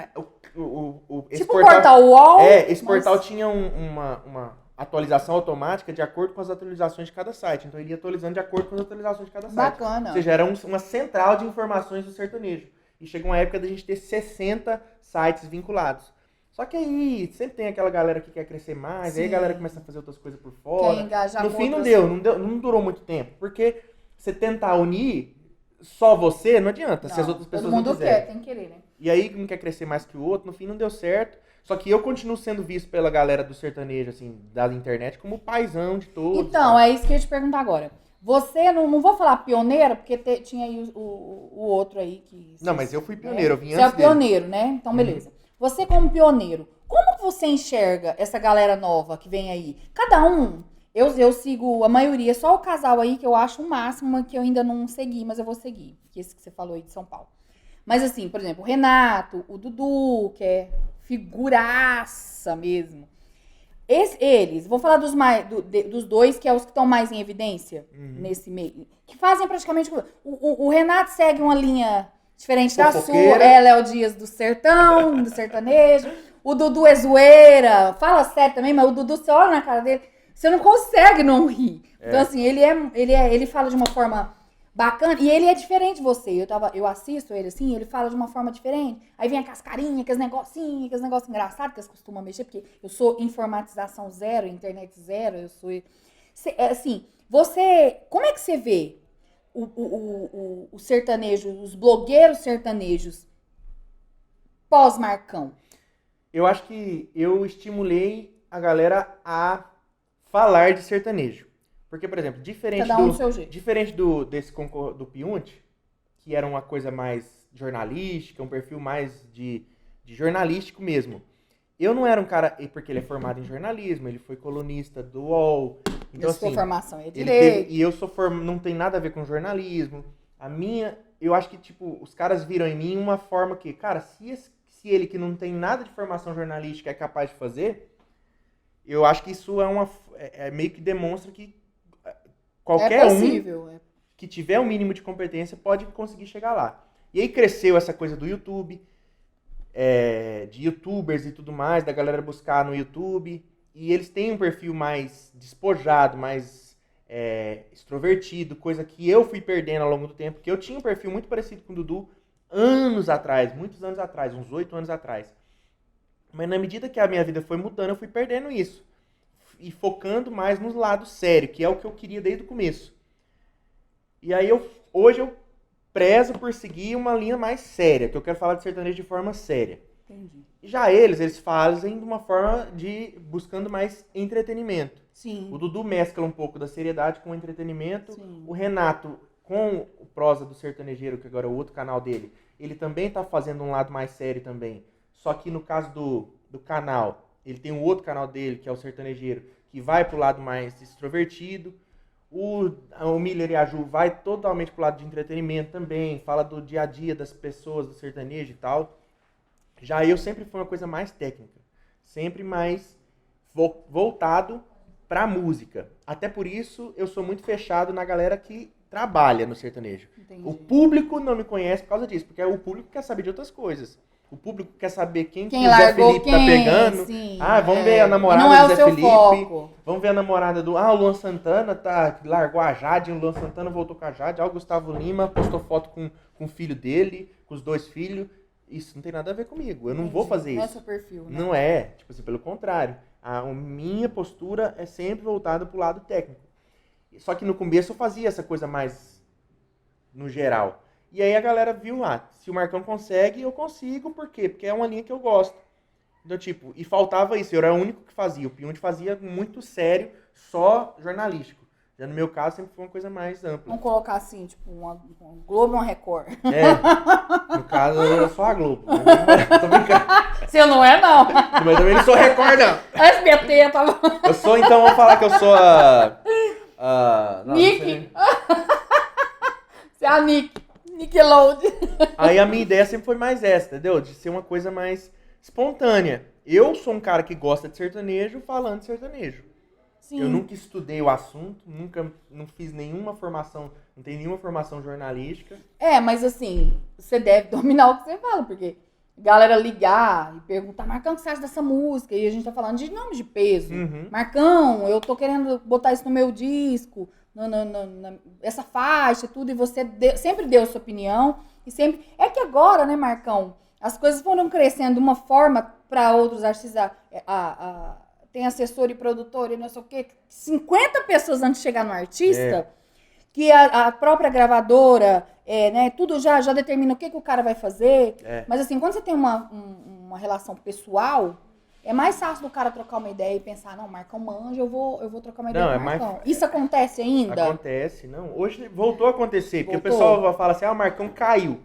Esse tipo o portal UOL. Esse portal tinha uma atualização automática de acordo com as atualizações de cada site. Então ele ia atualizando de acordo com as atualizações de cada site. Bacana. Ou seja, era uma central de informações do sertanejo. E chegou uma época da gente ter 60 sites vinculados. Só que aí sempre tem aquela galera que quer crescer mais, Sim. aí a galera começa a fazer outras coisas por fora. Quer engajar no fim não durou muito tempo. Porque você tentar unir só você, não adianta, se as outras pessoas não quiserem. Todo mundo quer, tem que querer, né? E aí um quer crescer mais que o outro, no fim não deu certo. Só que eu continuo sendo visto pela galera do sertanejo, assim, da internet, como o paizão de todos. Então, é isso que eu ia te perguntar agora. Você, não vou falar pioneiro, porque tinha aí o outro aí que... Não, mas eu fui pioneiro, eu vim antes. Você é pioneiro, dele. né? Então, beleza. Você como pioneiro, como que você enxerga essa galera nova que vem aí? Cada um, eu sigo a maioria, só o casal aí que eu acho o máximo, que eu ainda não segui, mas eu vou seguir. Que esse que você falou aí de São Paulo. Mas assim, por exemplo, o Renato, o Dudu, que é figuraça mesmo. Vou falar dos dois, que é os que estão mais em evidência nesse meio. Que fazem praticamente... O Renato segue uma linha diferente da sua. Ela é o Dias do Sertão, do sertanejo. O Dudu é zoeira. Fala sério também, mas o Dudu, você olha na cara dele, você não consegue não rir. Então, assim, ele fala de uma forma bacana. E ele é diferente de você. Eu assisto ele assim, ele fala de uma forma diferente. Aí vem aquelas carinhas, aqueles negócios engraçados que eles costumam mexer, porque eu sou informatização zero, internet zero, eu sou... Assim, você... Como é que você vê o sertanejo, os blogueiros sertanejos pós-Marcão? Eu acho que eu estimulei a galera a falar de sertanejo. Porque, por exemplo, diferente do Piunte, que era uma coisa mais jornalística, um perfil mais de jornalístico mesmo. Eu não era um cara, porque ele é formado em jornalismo, ele foi colunista do UOL, Então, a sua assim, formação é direito. E eu não tem nada a ver com jornalismo. Eu acho que, tipo, os caras viram em mim uma forma que, cara, se ele que não tem nada de formação jornalística é capaz de fazer, eu acho que isso meio que demonstra que qualquer possível, que tiver um mínimo de competência pode conseguir chegar lá. E aí cresceu essa coisa do YouTube, de youtubers e tudo mais, da galera buscar no YouTube, e eles têm um perfil mais despojado, mais extrovertido, coisa que eu fui perdendo ao longo do tempo, porque eu tinha um perfil muito parecido com o Dudu anos atrás, muitos anos atrás, uns 8 anos atrás. Mas na medida que a minha vida foi mudando, eu fui perdendo isso. E focando mais no lado sério, que é o que eu queria desde o começo. E aí hoje eu prezo por seguir uma linha mais séria, que eu quero falar de sertanejo de forma séria. Entendi. E já eles fazem de uma forma buscando mais entretenimento. Sim. O Dudu mescla um pouco da seriedade com o entretenimento. Sim. O Renato, com o Prosa do Sertanejeiro, que agora é o outro canal dele, ele também tá fazendo um lado mais sério também. Só que no caso do canal, ele tem um outro canal dele, que é o Sertanejeiro, que vai pro lado mais extrovertido. O Miller e a Ju vai totalmente pro lado de entretenimento também, fala do dia a dia das pessoas, do sertanejo e tal. Já eu sempre fui uma coisa mais técnica, sempre mais voltado pra música. Até por isso eu sou muito fechado na galera que trabalha no sertanejo. Entendi. O público não me conhece por causa disso, porque o público quer saber de outras coisas. O público quer saber quem o Zé Felipe tá pegando. Sim, vamos ver a namorada não é do o Zé seu Felipe. Foco. Vamos ver a namorada do... o Luan Santana largou a Jade, o Luan Santana voltou com a Jade. O Gustavo Lima postou foto com o filho dele, com os 2 filhos. Isso não tem nada a ver comigo. Eu não vou fazer isso. Não é seu perfil, né? Não é. Tipo assim, pelo contrário. A minha postura é sempre voltada pro lado técnico. Só que no começo eu fazia essa coisa mais no geral. E aí a galera viu lá, se o Marcão consegue, eu consigo, por quê? Porque é uma linha que eu gosto. Então, tipo, e faltava isso, eu era o único que fazia. O Piundi fazia muito sério, só jornalístico. Já no meu caso, sempre foi uma coisa mais ampla. Vamos colocar assim, tipo, um Globo e uma Record. No caso, eu era só a Globo. Tô brincando. Você não é, não. Mas também não sou Record, não. SBT, tava... Eu sou, então, vamos falar que eu sou Nick. Você é a Nick. Nickelodeon. Aí a minha ideia sempre foi mais essa, entendeu? De ser uma coisa mais espontânea. Eu sou um cara que gosta de sertanejo falando de sertanejo. Sim. Eu nunca estudei o assunto, não fiz nenhuma formação, não tenho nenhuma formação jornalística. Mas assim, você deve dominar o que você fala, porque galera ligar e perguntar, Marcão, o que você acha dessa música? E a gente tá falando de nomes de peso. Uhum. Marcão, eu tô querendo botar isso no meu disco, essa faixa, tudo, e você sempre deu sua opinião. E sempre... É que agora, né, Marcão, as coisas foram crescendo de uma forma para outros artistas. Tem assessor e produtor e não sei o quê, 50 pessoas antes de chegar no artista, que a própria gravadora, né, tudo já determina o que o cara vai fazer. Mas assim, quando você tem uma relação pessoal, é mais fácil do cara trocar uma ideia e pensar, não, Marcão manja, eu vou trocar uma ideia com o Marcão. Isso acontece ainda? Acontece, não. Hoje voltou a acontecer, porque o pessoal fala assim, o Marcão caiu.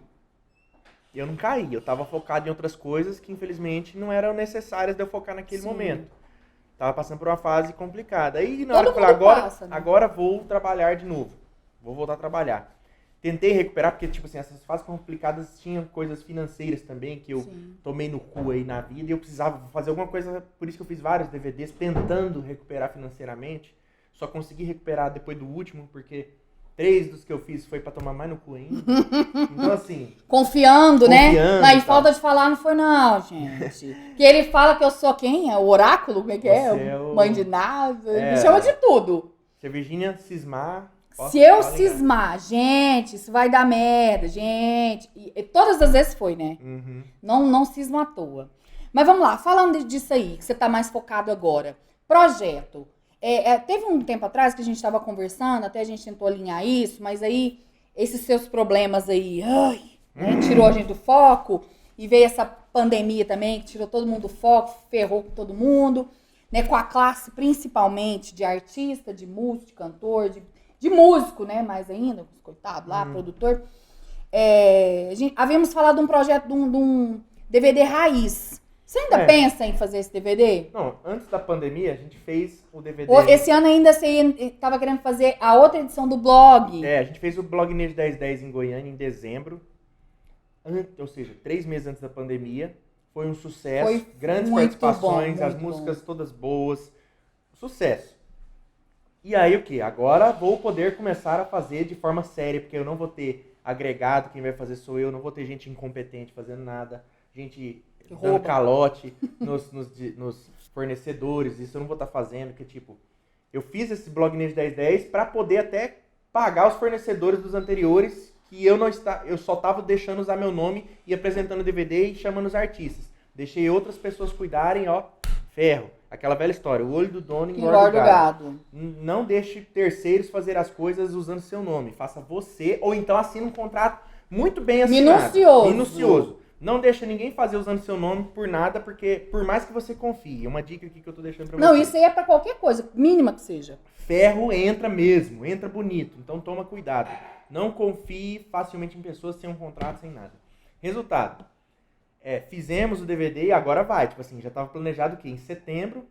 Eu não caí, eu tava focado em outras coisas que infelizmente não eram necessárias de eu focar naquele momento. Tava passando por uma fase complicada. Aí na hora que eu falei, agora vou trabalhar de novo. Vou voltar a trabalhar. Tentei recuperar, porque, tipo assim, essas fases complicadas tinham coisas financeiras também, que eu tomei no cu aí na vida, e eu precisava fazer alguma coisa, por isso que eu fiz vários DVDs, tentando recuperar financeiramente. Só consegui recuperar depois do último, porque 3 dos que eu fiz foi pra tomar mais no cu ainda. Então, assim... Confiando, né? Mas falta de falar não foi não, gente. Que ele fala que eu sou quem? É o oráculo? Como é que é? Mãe de nada. Me chama de tudo. Se a Virgínia cismar... Se eu cismar, gente, isso vai dar merda, gente. E todas as vezes foi, né? Uhum. Não cismo à toa. Mas vamos lá, falando disso aí, que você tá mais focado agora. Projeto. Teve um tempo atrás que a gente estava conversando, até a gente tentou alinhar isso, mas aí esses seus problemas aí, né, tirou a gente do foco, e veio essa pandemia também, que tirou todo mundo do foco, ferrou com todo mundo, né, com a classe principalmente de artista, de músico, de cantor, de músico, né, mais ainda, coitado lá, produtor. Havíamos falado de um projeto de um DVD raiz. Você ainda pensa em fazer esse DVD? Não, antes da pandemia, a gente fez o DVD. Esse ano ainda você tava querendo fazer a outra edição do blog. A gente fez o Blog Nejo 1010 em Goiânia em dezembro. Ou seja, 3 meses antes da pandemia. Foi um sucesso. Foi grandes muito participações, bom, as muito músicas todas boas. Sucesso. E aí o quê? Agora vou poder começar a fazer de forma séria, porque eu não vou ter agregado, quem vai fazer sou eu, não vou ter gente incompetente fazendo nada, gente dando calote nos fornecedores, isso eu não vou estar fazendo, porque tipo, eu fiz esse Blog Nejo 1010 para poder até pagar os fornecedores dos anteriores, que eu só tava deixando usar meu nome e apresentando o DVD e chamando os artistas. Deixei outras pessoas cuidarem, ó, ferro. Aquela velha história, o olho do dono engorda o gado. Não deixe terceiros fazer as coisas usando seu nome. Faça você, ou então assine um contrato muito bem assinado. Minucioso. Não deixa ninguém fazer usando seu nome por nada, porque por mais que você confie. É uma dica aqui que eu tô deixando pra você. Não, isso aí é pra qualquer coisa, mínima que seja. Ferro entra mesmo, entra bonito. Então toma cuidado. Não confie facilmente em pessoas sem um contrato, sem nada. Resultado. Fizemos o DVD e agora vai. Tipo assim, já estava planejado que em setembro,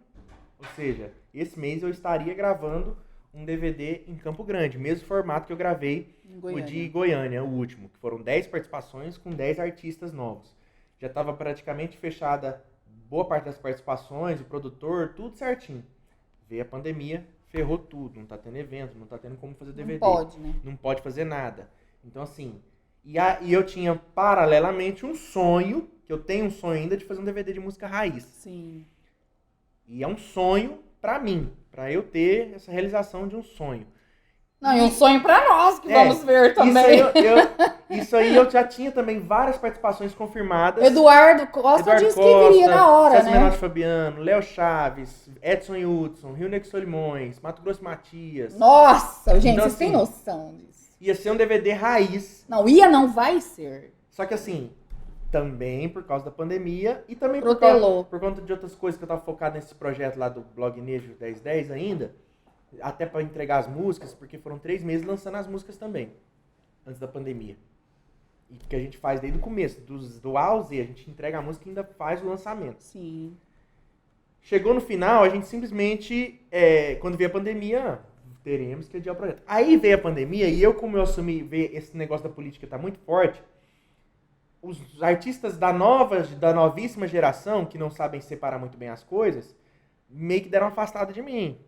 ou seja, esse mês eu estaria gravando um DVD em Campo Grande. Mesmo formato que eu gravei o de Goiânia, o último. Que foram 10 participações com 10 artistas novos. Já estava praticamente fechada boa parte das participações, o produtor, tudo certinho. Veio a pandemia, ferrou tudo. Não tá tendo evento, não tá tendo como fazer DVD. Não pode, né? Não pode fazer nada. Então assim... E eu tinha, paralelamente, um sonho, que eu tenho um sonho ainda, de fazer um DVD de música raiz. Sim. E é um sonho pra mim, pra eu ter essa realização de um sonho. Não, e um sonho pra nós, que vamos ver também. Isso aí eu já tinha também várias participações confirmadas. Eduardo Costa disse que viria na hora, César né? Menotti Fabiano, Léo Chaves, Edson Hudson, Rio Negro Solimões, Mato Grosso Matias. Nossa, gente, então, vocês têm noção disso. Ia ser um DVD raiz. Não vai ser. Só que assim, também por causa da pandemia e também por conta de outras coisas que eu tava focado nesse projeto lá do Blog Nejo 1010 ainda, até para entregar as músicas, porque foram 3 meses lançando as músicas também, antes da pandemia. E que a gente faz desde o começo, do A ao Z, a gente entrega a música e ainda faz o lançamento. Sim. Chegou no final, a gente simplesmente, quando veio a pandemia, teremos que adiar o projeto. Aí veio a pandemia e eu, como eu assumi, ver esse negócio da política tá muito forte, os artistas da novíssima geração, que não sabem separar muito bem as coisas, meio que deram uma afastada de mim.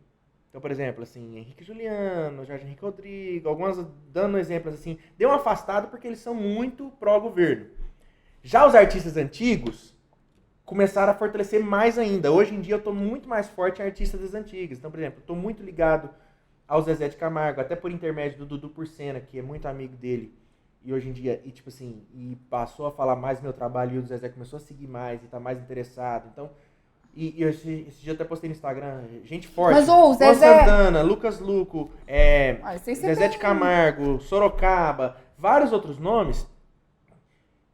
Então, por exemplo, assim, Henrique Juliano, Jorge Henrique Rodrigo, algumas dando exemplos assim, deu uma afastada porque eles são muito pró-governo. Já os artistas antigos começaram a fortalecer mais ainda. Hoje em dia eu tô muito mais forte em artistas das antigas. Então, por exemplo, eu tô muito ligado ao Zezé de Camargo, até por intermédio do Dudu Porcena, que é muito amigo dele, e hoje em dia, e tipo assim, e passou a falar mais do meu trabalho, e o Zezé começou a seguir mais, e tá mais interessado, então, e esse dia eu até postei no Instagram, gente forte, mas o Zezé... Santana, Lucas Luco, Zezé de Camargo, Sorocaba, vários outros nomes,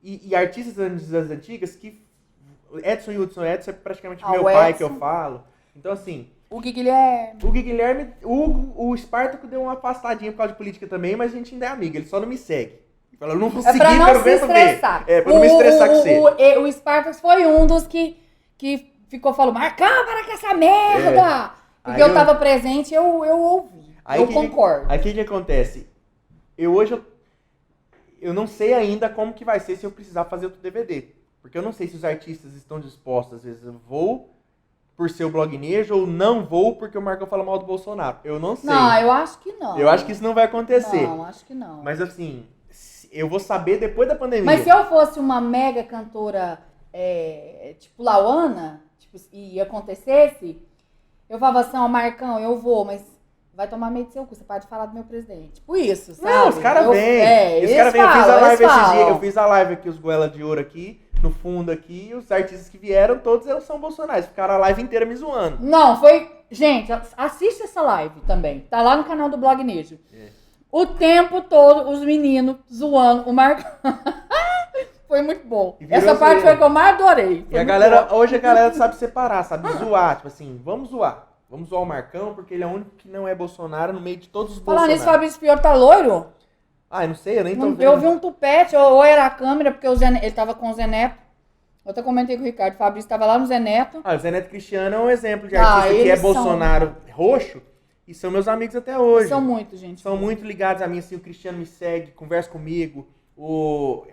e artistas das antigas, que Edson Hudson é praticamente meu pai que eu falo, então assim... O Guilherme, o Espartaco deu uma afastadinha por causa de política também, mas a gente ainda é amigo, ele só não me segue. Fala, eu não vou seguir, pra não quero se ver pra estressar. ver. Pra não me estressar com você. O Espartaco foi um dos que ficou falando, Marcão, para com essa merda! Porque eu tava presente, eu ouvi. Eu concordo. Aí o que acontece? Hoje eu não sei ainda como que vai ser se eu precisar fazer outro DVD. Porque eu não sei se os artistas estão dispostos, às vezes eu vou por ser o Blog Nejo ou não vou porque o Marcão fala mal do Bolsonaro. Eu não sei. Não, eu acho que não. Eu acho que isso não vai acontecer. Não, acho que não. Mas assim, eu vou saber depois da pandemia. Mas se eu fosse uma mega cantora, tipo Lauana, e acontecesse, eu falava assim, ó, Marcão, eu vou, mas vai tomar meio de seu cu, você pode falar do meu presidente. Tipo isso, sabe? Não, os caras vêm. Os caras vêm. Eu fiz a live esse dia, eu fiz a live aqui, os Goela de Ouro aqui, no fundo aqui, os artistas que vieram, todos eles são bolsonaristas. Ficaram a live inteira me zoando. Não, foi... Gente, assiste essa live também. Tá lá no canal do Blog Nejo. O tempo todo, os meninos zoando o Marcão. Foi muito bom. Essa parte foi a que eu mais adorei. E a galera, hoje a galera sabe separar, sabe zoar. Tipo assim, vamos zoar. Vamos zoar o Marcão, porque ele é o único que não é Bolsonaro no meio de todos os Bolsonaros. Falando Bolsonaros. nisso, Fabrício Fiore tá loiro? Ah, eu não sei, eu nem tô vendo. Eu vi um tupete, ou era a câmera, porque ele tava com o Zé Neto. Eu até comentei com o Ricardo. O Fabrício estava lá no Zé Neto. O Zé Neto e Cristiano é um exemplo de artista que é Bolsonaro roxo e são meus amigos até hoje. São muito, gente. São muito ligados a mim, assim, o Cristiano me segue, conversa comigo, o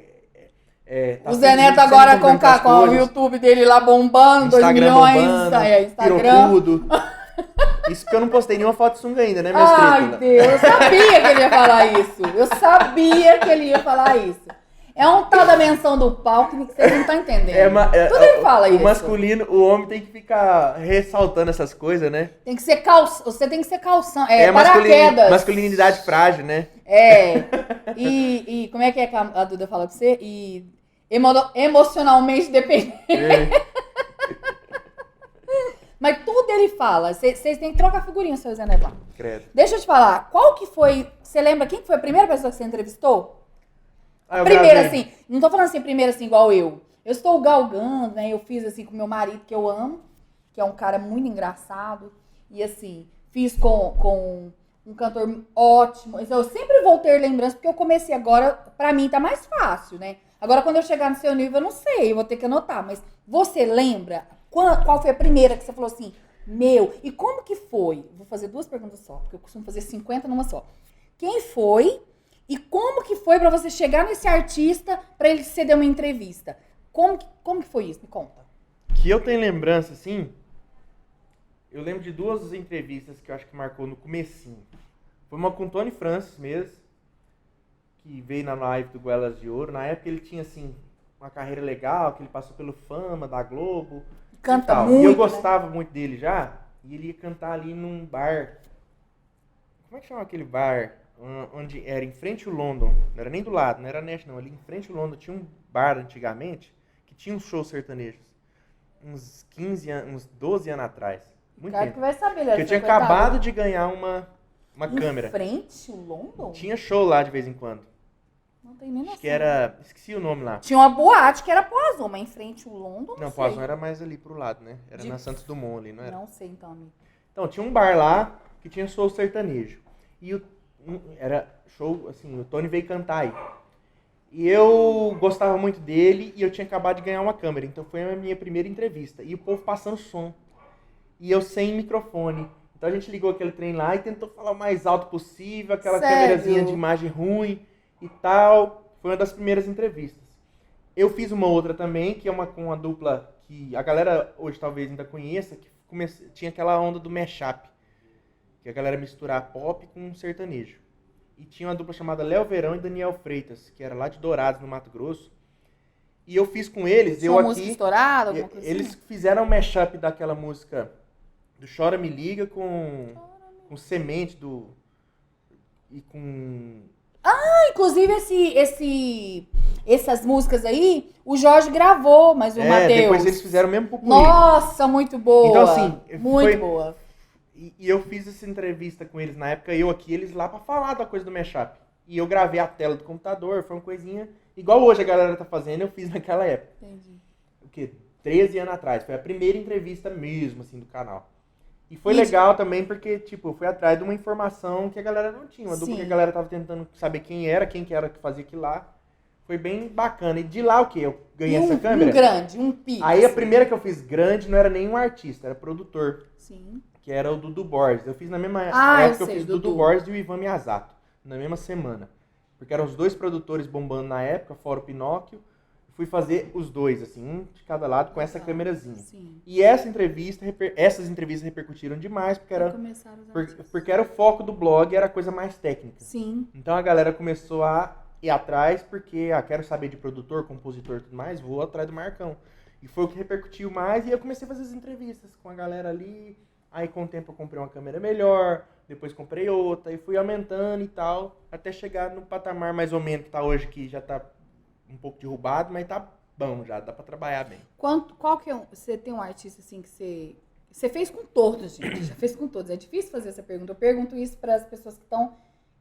Zé Neto agora com o YouTube dele lá bombando, 2 milhões, bombando, Instagram. Pirocudo. Isso porque eu não postei nenhuma foto de sunga ainda, né, minha Ai, Deus, eu sabia que ele ia falar isso. Eu sabia que ele ia falar isso. É um tal da menção do pau que vocês não estão entendendo. Tudo ele fala isso. O masculino, o homem tem que ficar ressaltando essas coisas, né? Tem que ser você tem que ser calção. Paraquedas. Masculinidade frágil, né? E como é que a Duda fala pra você? E emocionalmente dependente. Mas tudo ele fala. Vocês têm que trocar figurinha, seu Zé Neto lá. Credo. Deixa eu te falar. Qual que foi... Você lembra quem foi a primeira pessoa que você entrevistou? Primeira, assim. Não tô falando assim, primeira assim, igual eu. Eu estou galgando, né? Eu fiz assim com meu marido, que eu amo. Que é um cara muito engraçado. E assim, fiz com um cantor ótimo. Então, eu sempre vou ter lembrança, porque eu comecei agora... Pra mim tá mais fácil, né? Agora, quando eu chegar no seu nível, eu não sei. Eu vou ter que anotar. Mas você lembra... Qual foi a primeira que você falou assim, e como que foi? Vou fazer 2 perguntas só, porque eu costumo fazer 50 numa só. Quem foi e como que foi pra você chegar nesse artista pra ele ceder uma entrevista? Como que foi isso? Me conta. Que eu tenho lembrança, assim, eu lembro de 2 entrevistas que eu acho que marcou no comecinho. Foi uma com o Tony Francis mesmo, que veio na live do Goelas de Ouro. Na época ele tinha, assim, uma carreira legal, que ele passou pelo Fama, da Globo... Canta muito, e eu gostava muito dele já, e ele ia cantar ali num bar. Como é que chama aquele bar? Onde era em frente ao London, não era nem do lado, não era Nest não, ali em frente ao London tinha um bar antigamente, que tinha uns shows sertanejos. Uns 15 anos, uns 12 anos atrás. Muito cara tempo. Que vai saber, que eu tinha acabado de ganhar uma câmera. Em frente ao London? Tinha show lá de vez em quando. Não tem nem noção. Acho que era... Esqueci o nome lá. Tinha uma boate que era Poison, mas em frente ao London, não sei. Poison era mais ali pro lado, né? Era na Santos Dumont ali, não era? Não sei, então, amigo. Então, tinha um bar lá que tinha show sertanejo. E era show, assim, o Tony veio cantar aí. E eu gostava muito dele e eu tinha acabado de ganhar uma câmera. Então, foi a minha primeira entrevista. E o povo passando som. E eu sem microfone. Então, a gente ligou aquele trem lá e tentou falar o mais alto possível. Aquela câmerazinha de imagem ruim. E tal, foi uma das primeiras entrevistas. Eu fiz uma outra também, que é com uma dupla que a galera hoje talvez ainda conheça, que tinha aquela onda do mashup, que a galera misturar pop com sertanejo. E tinha uma dupla chamada Léo Verão e Daniel Freitas, que era lá de Dourados, no Mato Grosso. E eu fiz com eles, eu aqui... música estourada, alguma coisa eles fizeram um mashup daquela música do Chora Me Liga com Semente e com... inclusive essas músicas aí, o Jorge gravou, mas o Matheus... depois eles fizeram mesmo pro Nossa, muito boa. Então, assim... Muito boa. E eu fiz essa entrevista com eles na época, eu aqui, eles lá pra falar da coisa do mashup. E eu gravei a tela do computador, foi uma coisinha... Igual hoje a galera tá fazendo, eu fiz naquela época. Entendi. O quê? 13 anos atrás. Foi a primeira entrevista mesmo, assim, do canal. E foi legal também porque, tipo, eu fui atrás de uma informação que a galera não tinha. Uma dupla que a galera tava tentando saber quem que era que fazia aquilo lá. Foi bem bacana. E de lá o quê? Eu ganhei essa câmera. Um grande, um pico. Aí a primeira que eu fiz grande não era nenhum artista, era produtor. Sim. Que era o Dudu Borges. Eu fiz na mesma época eu fiz Dudu Borges e o Ivan Miyazato. Na mesma semana. Porque eram os 2 produtores bombando na época, fora o Pinóquio. Fui fazer os 2, assim, um de cada lado com essa câmerazinha. Sim. E essas entrevistas repercutiram demais, porque era o foco do blog, era a coisa mais técnica. Sim. Então a galera começou a ir atrás, porque, quero saber de produtor, compositor e tudo mais, vou atrás do Marcão. E foi o que repercutiu mais, e eu comecei a fazer as entrevistas com a galera ali. Aí com o tempo eu comprei uma câmera melhor, depois comprei outra, e fui aumentando e tal, até chegar no patamar mais ou menos que tá hoje, que já tá um pouco derrubado, mas tá bom já, dá pra trabalhar bem. Qual que é você tem um artista assim que você fez com todos, gente, já fez com todos. É difícil fazer essa pergunta. Eu pergunto isso para as pessoas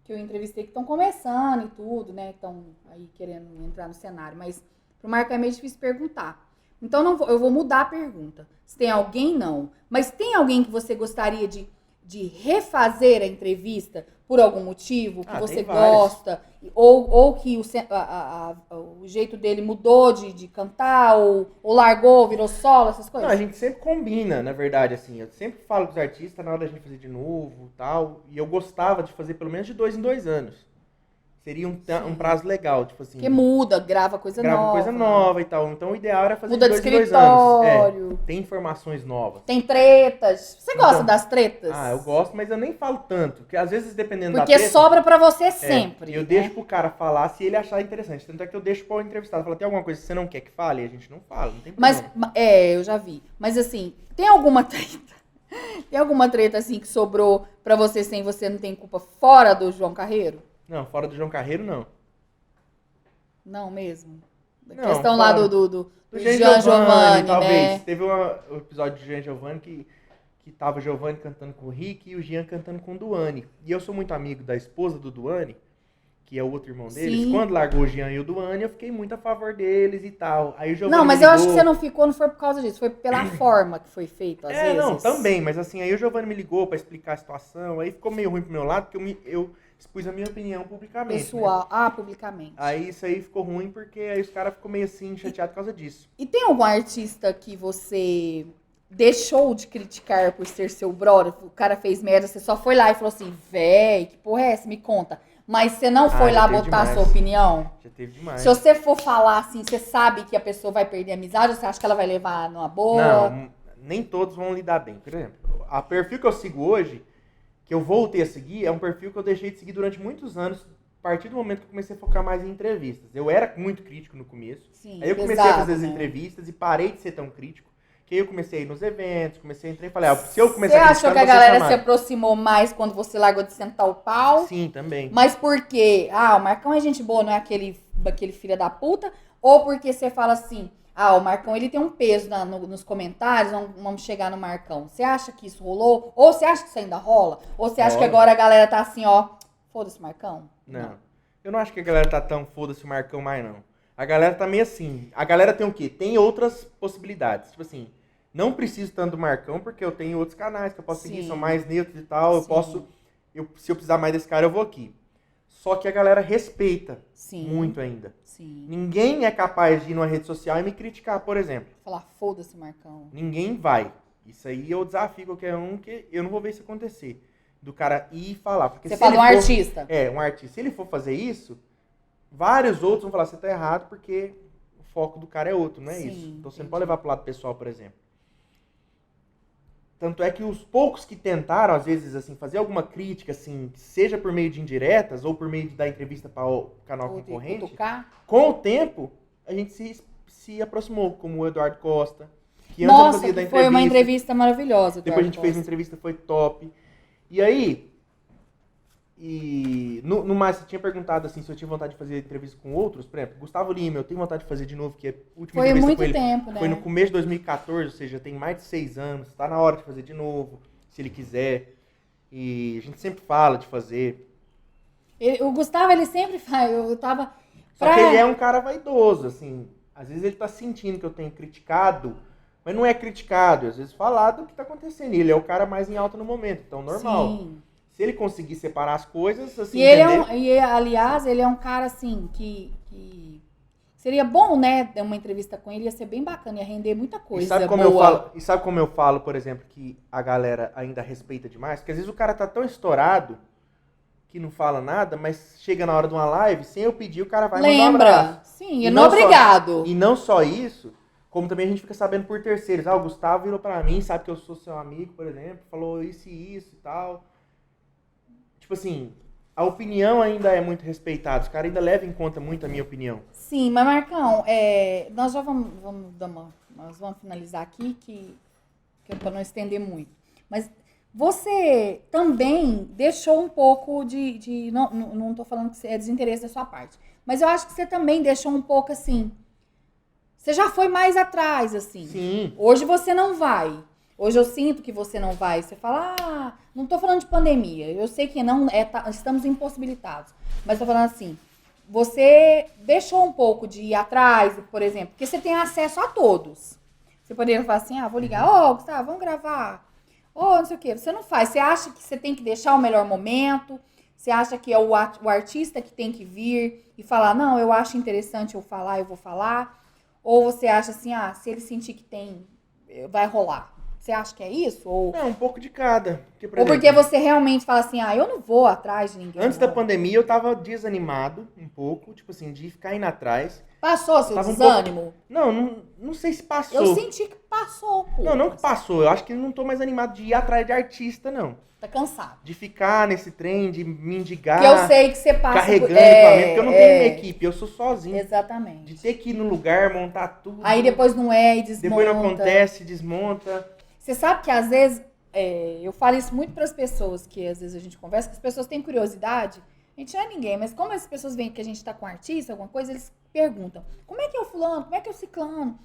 que eu entrevistei, que estão começando e tudo, né, estão aí querendo entrar no cenário, mas pro Marco é meio difícil perguntar. Então eu vou mudar a pergunta. Se tem alguém, não. Mas tem alguém que você gostaria de refazer a entrevista? por algum motivo, que você tem vários. gosta, ou que o jeito dele mudou de cantar, ou largou, virou solo, essas coisas? Não, a gente sempre combina, na verdade, assim. Eu sempre falo com os artistas na hora da gente fazer de novo e tal. E eu gostava de fazer pelo menos de 2 em 2 anos. Seria um prazo legal, tipo assim. Porque muda, grava coisa nova e tal. Então o ideal era fazer muda de de 2 em 2 anos. escritório. Tem informações novas. Tem tretas. Você gosta das tretas? Eu gosto, mas eu nem falo tanto. Porque às vezes, dependendo porque da treta... sobra pra você sempre. E eu deixo pro cara falar se ele achar interessante. Tanto é que eu deixo pro entrevistado. Fala, tem alguma coisa que você não quer que fale? A gente não fala, não tem problema. Mas, eu já vi. Mas assim, tem alguma treta? Tem alguma treta assim que sobrou pra você sem você não tem culpa fora do João Carreiro? Não, fora do João Carreiro, não. Não mesmo? A Não, questão lá fora do Jean Giovanni, talvez. né? Teve um episódio de Jean Giovanni que tava o Giovanni cantando com o Rick e o Jean cantando com o Duane. E eu sou muito amigo da esposa do Duane, que é o outro irmão deles. Sim. Quando largou o Jean e o Duane, eu fiquei muito a favor deles e tal. Aí o Giovanni Não, mas me eu ligou. acho que você não ficou, não foi por causa disso. Foi pela forma que foi feito, às vezes. Não, também. Mas assim, aí o Giovanni me ligou pra explicar a situação. Aí ficou meio ruim pro meu lado, porque eu expus a minha opinião publicamente. Pessoal. Né? Publicamente. Aí isso aí ficou ruim, porque aí os caras ficou meio assim, chateados por causa disso. E tem algum artista que você deixou de criticar por ser seu brother? O cara fez merda, você só foi lá e falou assim, véi, que porra é essa? Me conta. Mas você não foi lá botar a sua opinião? Já teve demais. Se você for falar assim, você sabe que a pessoa vai perder a amizade ou você acha que ela vai levar numa boa? Não, nem todos vão lidar bem. Por exemplo, a perfil que eu sigo hoje, que eu voltei a seguir, é um perfil que eu deixei de seguir durante muitos anos, a partir do momento que eu comecei a focar mais em entrevistas. Eu era muito crítico no começo. Sim, aí eu comecei a fazer as entrevistas e parei de ser tão crítico. Que aí eu comecei a ir nos eventos, comecei a entrar e falei, se eu começar a criticar, você achou que a galera se aproximou mais quando você largou de sentar o pau? Sim, também. Mas por quê? O Marcão é gente boa, não é aquele filho da puta? Ou porque você fala assim, o Marcão ele tem um peso nos comentários, vamos chegar no Marcão. Você acha que isso rolou? Ou você acha que isso ainda rola? Ou você acha que agora a galera tá assim, foda-se Marcão? Não. Eu não acho que a galera tá tão foda-se o Marcão mais, não. A galera tá meio assim. A galera tem o quê? Tem outras possibilidades. Tipo assim, não preciso tanto do Marcão, porque eu tenho outros canais que eu posso seguir, são mais neutros e tal. Sim. Se eu precisar mais desse cara, eu vou aqui. Só que a galera respeita muito ainda. Sim. Ninguém é capaz de ir numa rede social e me criticar, por exemplo. Falar, foda-se, Marcão. Ninguém vai. Isso aí eu desafio qualquer um, que eu não vou ver isso acontecer. Do cara ir e falar. Porque você fala um artista. Um artista. Se ele for fazer isso, vários outros vão falar, você tá errado, porque o foco do cara é outro, não é isso? Então você não pode levar pro lado pessoal, por exemplo. Tanto é que os poucos que tentaram, às vezes, assim, fazer alguma crítica, assim, seja por meio de indiretas ou por meio de dar entrevista para o canal concorrente, com o tempo, a gente se aproximou, como o Eduardo Costa, que antes eu fazia da entrevista. Foi uma entrevista maravilhosa, Depois a gente fez uma entrevista, foi top. E aí, no mais, você tinha perguntado, assim, se eu tinha vontade de fazer entrevista com outros, por exemplo, Gustavo Lima, eu tenho vontade de fazer de novo, que é a última entrevista com ele. Foi muito tempo, né? Foi no começo de 2014, ou seja, tem mais de 6 anos, tá na hora de fazer de novo, se ele quiser. E a gente sempre fala de fazer. O Gustavo, ele sempre faz, Só que ele é um cara vaidoso, assim, às vezes ele tá sentindo que eu tenho criticado, mas não é criticado, às vezes falado do que tá acontecendo. E ele é o cara mais em alta no momento, então normal. Sim. Se ele conseguir separar as coisas, assim... aliás, ele é um cara, assim, que seria bom, né, ter uma entrevista com ele, ia ser bem bacana, ia render muita coisa boa. E sabe como eu falo, por exemplo, que a galera ainda respeita demais? Porque às vezes o cara tá tão estourado que não fala nada, mas chega na hora de uma live, sem eu pedir, o cara vai mandar um abraço. Sim, não obrigado. E não só isso, como também a gente fica sabendo por terceiros. O Gustavo virou pra mim, sabe que eu sou seu amigo, por exemplo, falou isso e isso e tal... Tipo assim, a opinião ainda é muito respeitada. Os caras ainda levam em conta muito a minha opinião. Sim, mas Marcão, nós já vamos nós vamos finalizar aqui, que é para não estender muito. Mas você também deixou um pouco não estou falando que é desinteresse da sua parte, mas eu acho que você também deixou um pouco assim, você já foi mais atrás, assim. Sim. Hoje você não vai. Hoje eu sinto que você não vai. Você fala, não tô falando de pandemia. Eu sei que não estamos impossibilitados. Mas tô falando assim, você deixou um pouco de ir atrás, por exemplo, porque você tem acesso a todos. Você poderia falar assim, vou ligar, Gustavo, vamos gravar. Não sei o quê. Você não faz. Você acha que você tem que deixar o melhor momento. Você acha que é o artista que tem que vir e falar, não, eu acho interessante eu falar, eu vou falar? Ou você acha assim, se ele sentir que tem, vai rolar? Você acha que é isso? Ou Não, um pouco de cada. Porque, ou porque você realmente fala assim, eu não vou atrás de ninguém. Antes da pandemia eu tava desanimado um pouco, tipo assim, de ficar indo atrás. Passou seu Tava desânimo? Não sei se passou. Eu senti que passou, pô. Não que passou. Eu acho que não tô mais animado de ir atrás de artista, não. Tá cansado. De ficar nesse trem, de me indigar. Porque eu sei que você passa carregando equipamento, porque eu não tenho minha equipe, eu sou sozinho. Exatamente. De ter que ir no lugar, montar tudo. Aí depois não é e desmonta. Depois não acontece, desmonta. Você sabe que às vezes, eu falo isso muito para as pessoas, que às vezes a gente conversa, que as pessoas têm curiosidade. A gente não é ninguém, mas como as pessoas veem que a gente tá com um artista, alguma coisa, eles perguntam, como é que é o fulano, como é que é o ciclano?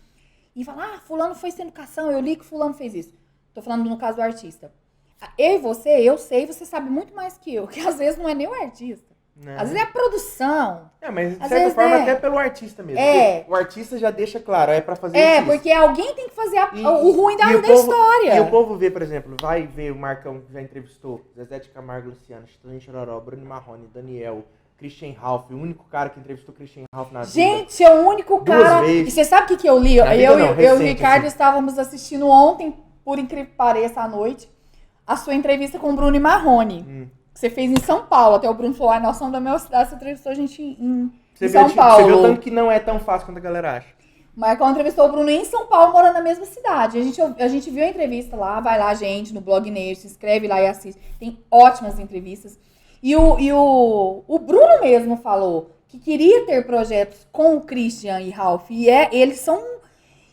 E falam, fulano foi sem educação, eu li que fulano fez isso. Tô falando no caso do artista. Eu e você, eu sei, você sabe muito mais que eu, que às vezes não é nem o artista. Não. Às vezes é a produção. Mas de Às certa vezes, forma né? até pelo artista mesmo. É. O artista já deixa claro, é pra fazer isso. Porque alguém tem que fazer o ruim da história. E o povo vê, por exemplo, vai ver o Marcão que já entrevistou, Zezé de Camargo, Luciano, Chitãozinho Chororó, Bruno Marrone, Daniel, Christian Ralph, o único cara que entrevistou Christian Ralph na vida. Gente, é o único Duas cara... vezes. E você sabe o que eu li? Na vida não, Eu e o recente, Ricardo assim. estávamos assistindo ontem, por incrível que pareça, à noite, a sua entrevista com o Bruno Marrone. Que você fez em São Paulo. Até o Bruno falou, nós somos da mesma cidade, você entrevistou a gente em São Paulo. Você viu tanto que não é tão fácil quanto a galera acha. Marcão entrevistou o Bruno em São Paulo, morando na mesma cidade. A gente viu a entrevista lá, vai lá, gente, no Blog Nerd, se inscreve lá e assiste. Tem ótimas entrevistas. E o Bruno mesmo falou que queria ter projetos com o Christian e Ralph. E eles são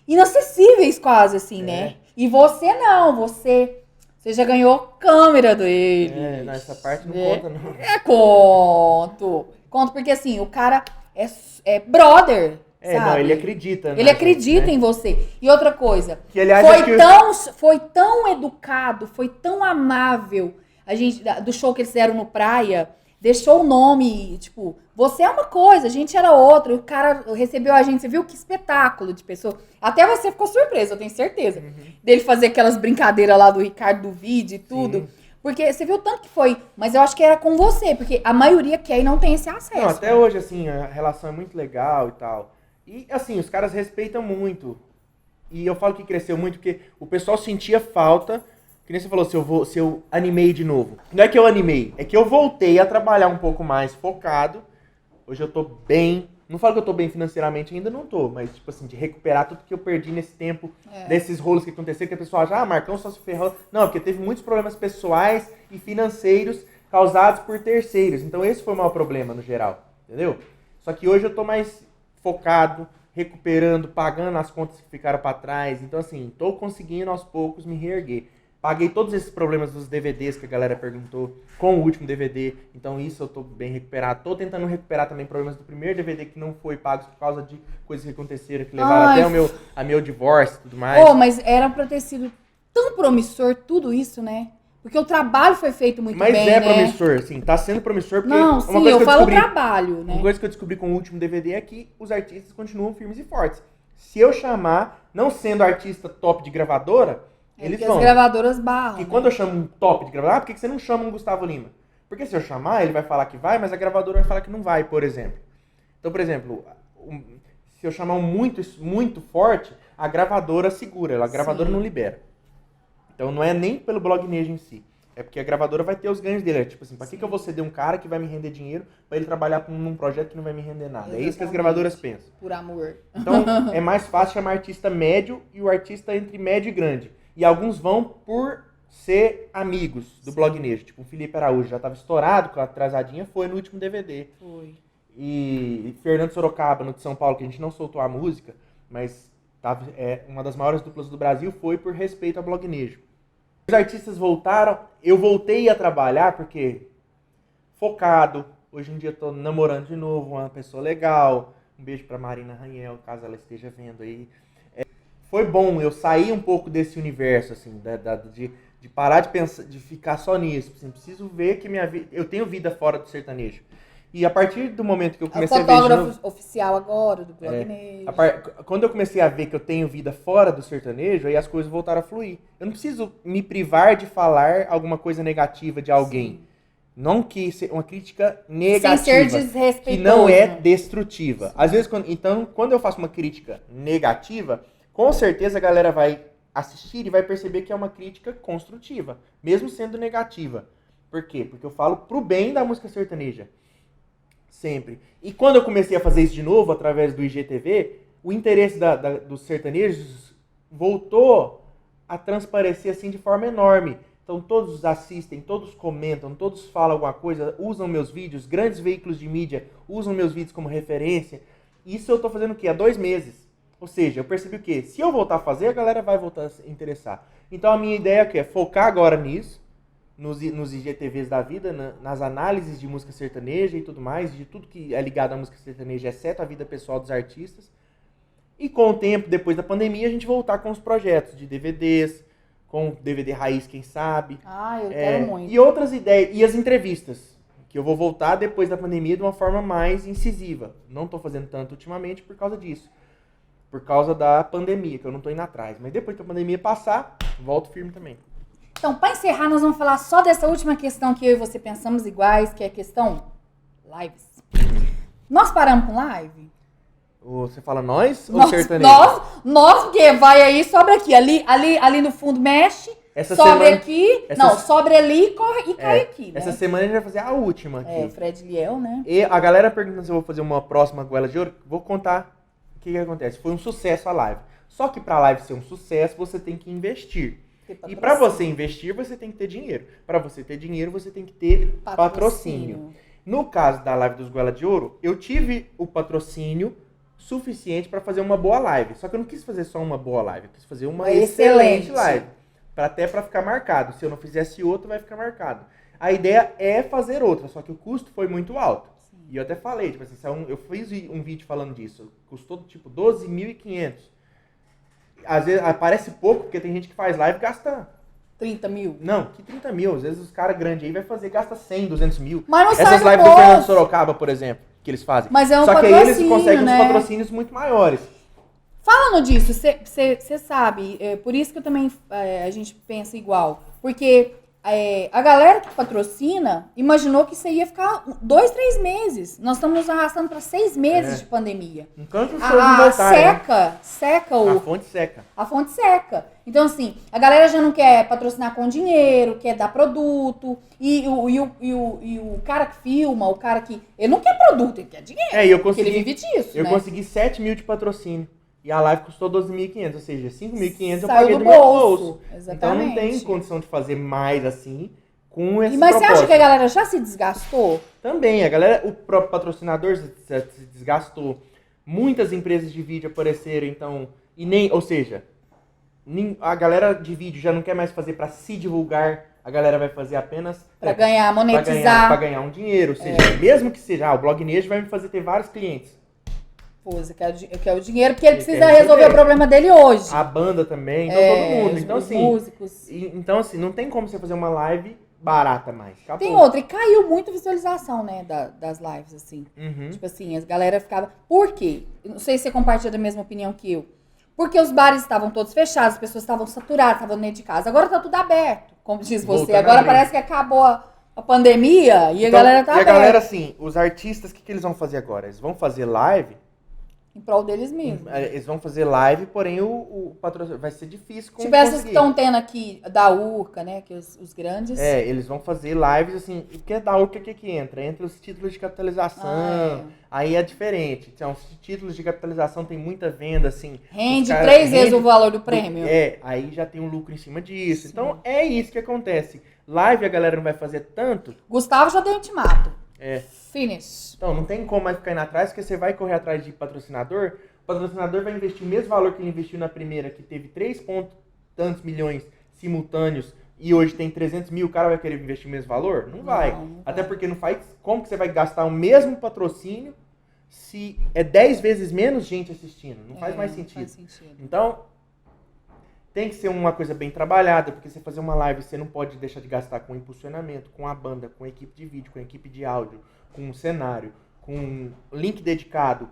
inacessíveis quase, assim, né? E você não, você já ganhou câmera dele. Essa parte não conta, não. Conto porque assim, o cara é brother. Sabe? Não, ele acredita. Ele acredita em você. E outra coisa, que, aliás, foi tão educado, foi tão amável, a gente, do show que eles fizeram no Praia, deixou o nome, tipo, você é uma coisa, a gente era outra, o cara recebeu a gente, você viu que espetáculo de pessoa. Até você ficou surpreso, eu tenho certeza, dele fazer aquelas brincadeiras lá do Ricardo do vídeo e tudo. Sim. Porque você viu tanto que foi, mas eu acho que era com você, porque a maioria quer e não tem esse acesso. Não, até hoje, assim, a relação é muito legal e tal. E, assim, os caras respeitam muito. E eu falo que cresceu muito porque o pessoal sentia falta, que nem você falou, se eu animei de novo. Não é que eu animei, é que eu voltei a trabalhar um pouco mais focado. Hoje eu tô bem, não falo que eu tô bem financeiramente, ainda não tô, mas, tipo assim, de recuperar tudo que eu perdi nesse tempo, desses rolos que aconteceram, que a pessoa acha, Marcão só se ferrou. Não, porque teve muitos problemas pessoais e financeiros causados por terceiros. Então esse foi o maior problema, no geral, entendeu? Só que hoje eu tô mais focado, recuperando, pagando as contas que ficaram para trás. Então, assim, tô conseguindo aos poucos me reerguer. Paguei todos esses problemas dos DVDs que a galera perguntou com o último DVD. Então, isso eu tô bem recuperado. Tô tentando recuperar também problemas do primeiro DVD que não foi pago por causa de coisas que aconteceram, que levaram até a meu divórcio e tudo mais. Mas era pra ter sido tão promissor tudo isso, né? Porque o trabalho foi feito muito bem, né? Mas é promissor, sim. Tá sendo promissor porque... Não, sim, eu falo trabalho, né? Uma coisa que eu descobri com o último DVD é que os artistas continuam firmes e fortes. Se eu chamar, não sendo artista top de gravadora, eles vão. As gravadoras barram. E quando eu chamo um top de gravadora, por que você não chama um Gustavo Lima? Porque se eu chamar, ele vai falar que vai, mas a gravadora vai falar que não vai, por exemplo. Então, por exemplo, se eu chamar um muito forte, a gravadora segura, a gravadora não libera. Então não é nem pelo Blog Nerd em si. É porque a gravadora vai ter os ganhos dele. É tipo assim, pra que eu vou ceder um cara que vai me render dinheiro pra ele trabalhar num projeto que não vai me render nada? Exatamente. É isso que as gravadoras pensam. Por amor. Então é mais fácil chamar artista médio e o artista entre médio e grande. E alguns vão por ser amigos do Blog Nerd. Tipo o Felipe Araújo já tava estourado com a atrasadinha, foi no último DVD. Foi. E Fernando Sorocaba, no de São Paulo, que a gente não soltou a música, mas uma das maiores duplas do Brasil, foi por respeito ao Blog Nerd. Os artistas voltaram, eu voltei a trabalhar porque focado, hoje em dia tô namorando de novo, uma pessoa legal, um beijo pra Marina Rangel, caso ela esteja vendo aí. Foi bom, eu saí um pouco desse universo, assim, de parar de pensar, de ficar só nisso, assim, preciso ver que minha vida, eu tenho vida fora do sertanejo. E a partir do momento que eu comecei a ver... fotógrafo oficial agora, do Blog Nerd. Quando eu comecei a ver que eu tenho vida fora do sertanejo, aí as coisas voltaram a fluir. Eu não preciso me privar de falar alguma coisa negativa de alguém. Sim. Não que uma crítica negativa. Sem ser desrespeitoso. Que não é destrutiva. Às vezes, quando eu faço uma crítica negativa, com certeza a galera vai assistir e vai perceber que é uma crítica construtiva, mesmo sendo negativa. Por quê? Porque eu falo pro bem da música sertaneja. Sempre. E quando eu comecei a fazer isso de novo, através do IGTV, o interesse dos sertanejos voltou a transparecer assim de forma enorme. Então todos assistem, todos comentam, todos falam alguma coisa, usam meus vídeos, grandes veículos de mídia usam meus vídeos como referência. Isso eu tô fazendo o quê? Há 2 meses. Ou seja, eu percebi o quê? Se eu voltar a fazer, a galera vai voltar a se interessar. Então a minha ideia é focar agora nisso, nos IGTVs da vida, nas análises de música sertaneja e tudo mais, de tudo que é ligado à música sertaneja, exceto a vida pessoal dos artistas. E com o tempo, depois da pandemia, a gente voltar com os projetos de DVDs, com DVD raiz, quem sabe. Eu quero muito. E outras ideias. E as entrevistas, que eu vou voltar depois da pandemia de uma forma mais incisiva. Não estou fazendo tanto ultimamente por causa disso. Por causa da pandemia, que eu não estou indo atrás. Mas depois que a pandemia passar, volto firme também. Então, para encerrar, nós vamos falar só dessa última questão que eu e você pensamos iguais, que é a questão lives. Nós paramos com live? Você fala nós ou sertanejo? Nós, porque vai aí, sobra aqui. Ali no fundo mexe, sobe aqui. Sobe ali e corre e cai aqui, né? Essa semana a gente vai fazer a última aqui. O Fred Liel, né? E a galera pergunta se eu vou fazer uma próxima Goela de Ouro. Vou contar o que acontece. Foi um sucesso a live. Só que pra live ser um sucesso, você tem que investir. E pra você investir, você tem que ter dinheiro. Pra você ter dinheiro, você tem que ter patrocínio. No caso da live dos Goela de Ouro, eu tive o patrocínio suficiente para fazer uma boa live. Só que eu não quis fazer só uma boa live, eu quis fazer uma excelente live. Até para ficar marcado. Se eu não fizesse outra, vai ficar marcado. A ideia é fazer outra, só que o custo foi muito alto. Sim. E eu até falei, tipo assim, eu fiz um vídeo falando disso. Custou tipo 12.500. Às vezes parece pouco, porque tem gente que faz live e gasta 30 mil? Não, que 30 mil. Às vezes os caras grandes aí gasta 100, 200 mil. Mas não Essas lives do Fernando Sorocaba, por exemplo, que eles fazem. Mas é um Só que aí eles conseguem uns patrocínios muito maiores. Falando disso, você sabe, por isso que eu também a gente pensa igual. Porque a galera que patrocina imaginou que isso ia ficar 2, 3 meses. Nós estamos nos arrastando para 6 meses de pandemia. Enquanto os shows não voltarem, seca a fonte seca. A fonte seca. Então, assim, a galera já não quer patrocinar com dinheiro, quer dar produto. E o cara que filma, o cara que... Ele não quer produto, ele quer dinheiro. Porque ele vive disso, Eu consegui 7 mil de patrocínio. E a live custou 12.500, ou seja, 5.500 eu paguei do meu bolso. Exatamente. Então não tem condição de fazer mais assim com esse Mas você acha que a galera já se desgastou? Também, o próprio patrocinador se desgastou. Muitas empresas de vídeo apareceram, então... Ou seja, a galera de vídeo já não quer mais fazer para se divulgar, a galera vai fazer apenas... Para ganhar, monetizar. Para ganhar um dinheiro, ou seja, mesmo que seja, o Blog Nejo vai me fazer ter vários clientes. Eu quero o dinheiro, porque ele precisa resolver o problema dele hoje. A banda também, então todo mundo. Então, os músicos. Então, assim, não tem como você fazer uma live barata mais. Acabou. Tem outra, e caiu muito a visualização, né, das lives, assim. Uhum. Tipo assim, a galera ficava... Por quê? Eu não sei se você compartilha da mesma opinião que eu. Porque os bares estavam todos fechados, as pessoas estavam saturadas, estavam dentro de casa. Agora tá tudo aberto, como diz você. Agora parece que acabou a pandemia e a galera tá aberta. E a galera, assim, os artistas, o que eles vão fazer agora? Eles vão fazer live... Em prol deles mesmos. Eles vão fazer live, porém o patrocínio vai ser difícil tipo essas que estão tendo aqui, da Urca, né? Que os grandes... eles vão fazer lives, assim... O que é da Urca, o que entra? Entra os títulos de capitalização, aí é diferente. Então, os títulos de capitalização tem muita venda, assim... Rende 3 vezes o valor do prêmio. Aí já tem um lucro em cima disso. Sim. Então, é isso que acontece. Live a galera não vai fazer tanto... Gustavo já deu ultimato. Finish. Então, não tem como mais ficar indo atrás, porque você vai correr atrás de patrocinador, o patrocinador vai investir o mesmo valor que ele investiu na primeira, que teve 3 pontos tantos milhões simultâneos, e hoje tem 300 mil, o cara vai querer investir o mesmo valor? Não vai. Até porque não faz... Como que você vai gastar o mesmo patrocínio se é 10 vezes menos gente assistindo? Não faz mais sentido. Faz sentido. Então, tem que ser uma coisa bem trabalhada, porque você fazer uma live, você não pode deixar de gastar com impulsionamento, com a banda, com a equipe de vídeo, com a equipe de áudio, com um cenário, com link dedicado,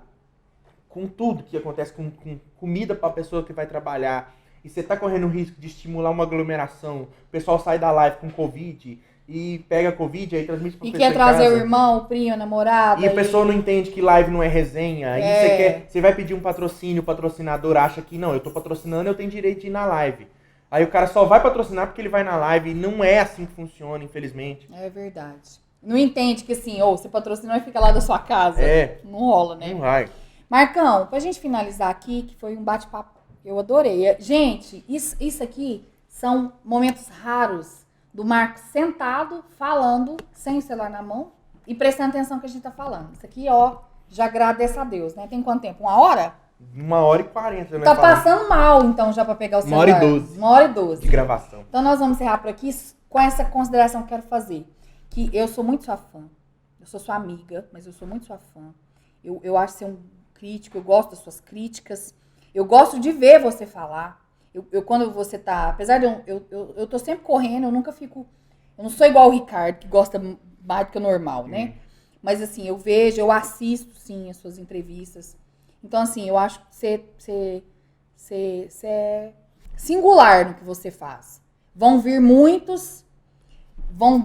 com tudo que acontece, com comida para a pessoa que vai trabalhar. E você está correndo o risco de estimular uma aglomeração, o pessoal sai da live com Covid, e pega Covid, aí transmite pra E pessoa quer trazer em casa. o irmão, o primo, a namorada. E a pessoa não entende que live não é resenha. Aí você vai pedir um patrocínio, o patrocinador acha que não, eu tô patrocinando, eu tenho direito de ir na live. Aí o cara só vai patrocinar porque ele vai na live e não é assim que funciona, infelizmente. É verdade. Não entende que assim, você patrocinou e fica lá da sua casa. Não rola, né? Não vai. Marcão, pra gente finalizar aqui, que foi um bate-papo, eu adorei. Gente, isso aqui são momentos raros do Marcos sentado, falando, sem o celular na mão e prestando atenção no que a gente tá falando. Isso aqui, já agradeço a Deus, né? Tem quanto tempo? 1 hora? 1h40. Tá passando mal, então, já pra pegar o celular. 1h12. 1h12. De gravação. Então, nós vamos encerrar por aqui com essa consideração que eu quero fazer. Que eu sou muito sua fã. Eu sou sua amiga, mas eu sou muito sua fã. Eu acho você um crítico, eu gosto das suas críticas. Eu gosto de ver você falar. Quando você tá... Apesar de eu tô sempre correndo, eu nunca fico... Eu não sou igual o Ricardo, que gosta mais do que o normal, né? Mas, assim, eu vejo, eu assisto, sim, as suas entrevistas. Então, assim, eu acho que você é singular no que você faz. Vão vir muitos, vão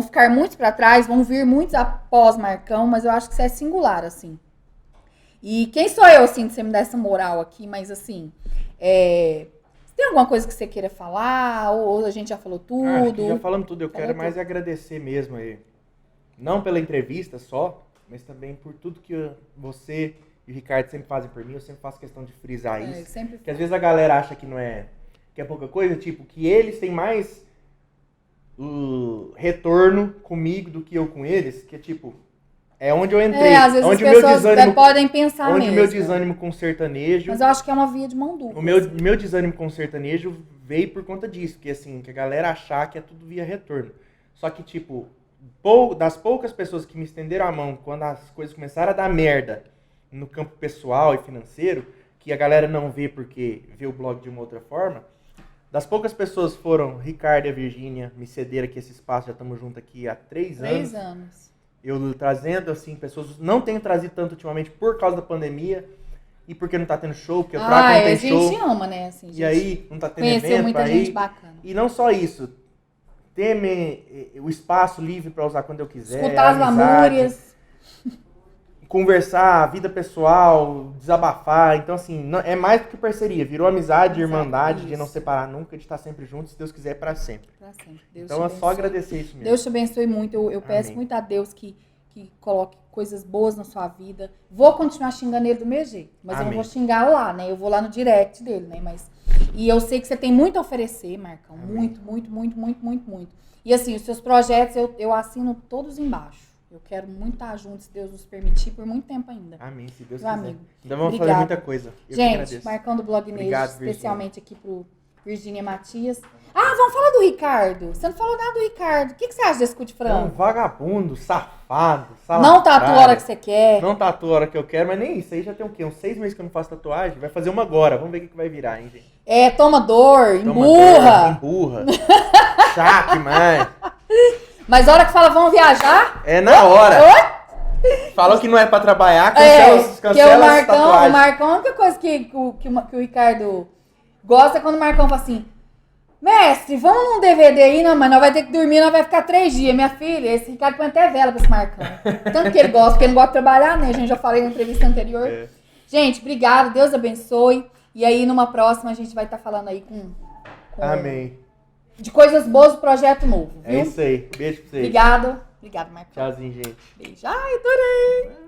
ficar muitos para trás, vão vir muitos após Marcão, mas eu acho que você é singular, assim. E quem sou eu, assim, de você me dar essa moral aqui, mas, assim, tem alguma coisa que você queira falar? Ou a gente já falou tudo? Acho que já falamos tudo. Eu quero mais agradecer mesmo aí. Não pela entrevista só, mas também por tudo que você e o Ricardo sempre fazem por mim. Eu sempre faço questão de frisar isso. Porque às vezes a galera acha que não é... que é pouca coisa, tipo, que eles têm mais retorno comigo do que eu com eles, que é tipo... É onde eu entrei. Às vezes onde as pessoas podem pensar onde mesmo. o meu desânimo com sertanejo... Mas eu acho que é uma via de mão dupla. O meu desânimo com sertanejo veio por conta disso. Que assim, que a galera achar que é tudo via retorno. Só que, tipo, das poucas pessoas que me estenderam a mão quando as coisas começaram a dar merda no campo pessoal e financeiro, que a galera não vê porque vê o blog de uma outra forma, das poucas pessoas foram Ricardo e a Virgínia, me cederam aqui esse espaço, já estamos juntos aqui há 3 anos. 3 anos. Eu trazendo, assim, pessoas... Não tenho trazido tanto ultimamente por causa da pandemia e porque não tá tendo show, porque eu trago quando tem show. A gente ama, né? Assim, e aí, não tá tendo conheceu evento muita aí. gente bacana. E não só isso. Ter o espaço livre para usar quando eu quiser. Escutar as lamúrias. Conversar, vida pessoal, desabafar. Então, assim, é mais do que parceria. Virou amizade, irmandade, isso. De não separar nunca, de estar sempre juntos, se Deus quiser, para sempre. Pra sempre. Deus então, é só agradecer isso mesmo. Deus te abençoe muito. Eu peço muito a Deus que coloque coisas boas na sua vida. Vou continuar xingando ele do mesmo jeito, mas eu não vou xingar lá, né? Eu vou lá no direct dele, né? E eu sei que você tem muito a oferecer, Marcão. Muito, muito, muito, muito, muito, muito. E assim, os seus projetos eu assino todos embaixo. Eu quero muito estar junto, se Deus nos permitir, por muito tempo ainda. Amém, se Deus meu quiser. Amigo. Então vamos fazer muita coisa. Gente, Marcão do Blog Nejo, Obrigado, especialmente aqui pro Virgínia Matias. Vamos falar do Ricardo. Você não falou nada do Ricardo. O que você acha desse cu de frango? É um vagabundo, safado, não tatua a hora que você quer. Não tatua a hora que eu quero, mas nem isso. Aí já tem o quê? Uns 6 meses que eu não faço tatuagem. Vai fazer uma agora. Vamos ver o que vai virar, hein, gente? Toma dor, emburra. Chato demais. Mas a hora que fala, vamos viajar? É na hora. Falou que não é pra trabalhar, cancela as tatuagens. O Marcão, a única coisa que o Ricardo gosta é quando o Marcão fala assim: mestre, vamos num DVD aí, não, mas nós vai ter que dormir, nós vai ficar 3 dias. Minha filha, esse Ricardo põe até vela pra esse Marcão. Tanto que ele gosta, porque ele não gosta de trabalhar, né? A gente já falei na entrevista anterior. Gente, obrigado, Deus abençoe. E aí, numa próxima, a gente vai estar falando aí com Amém. De coisas boas do projeto novo, viu? É isso aí. Beijo pra vocês. Obrigado, Marcão. Tchauzinho, gente. Beijo. Ai, adorei.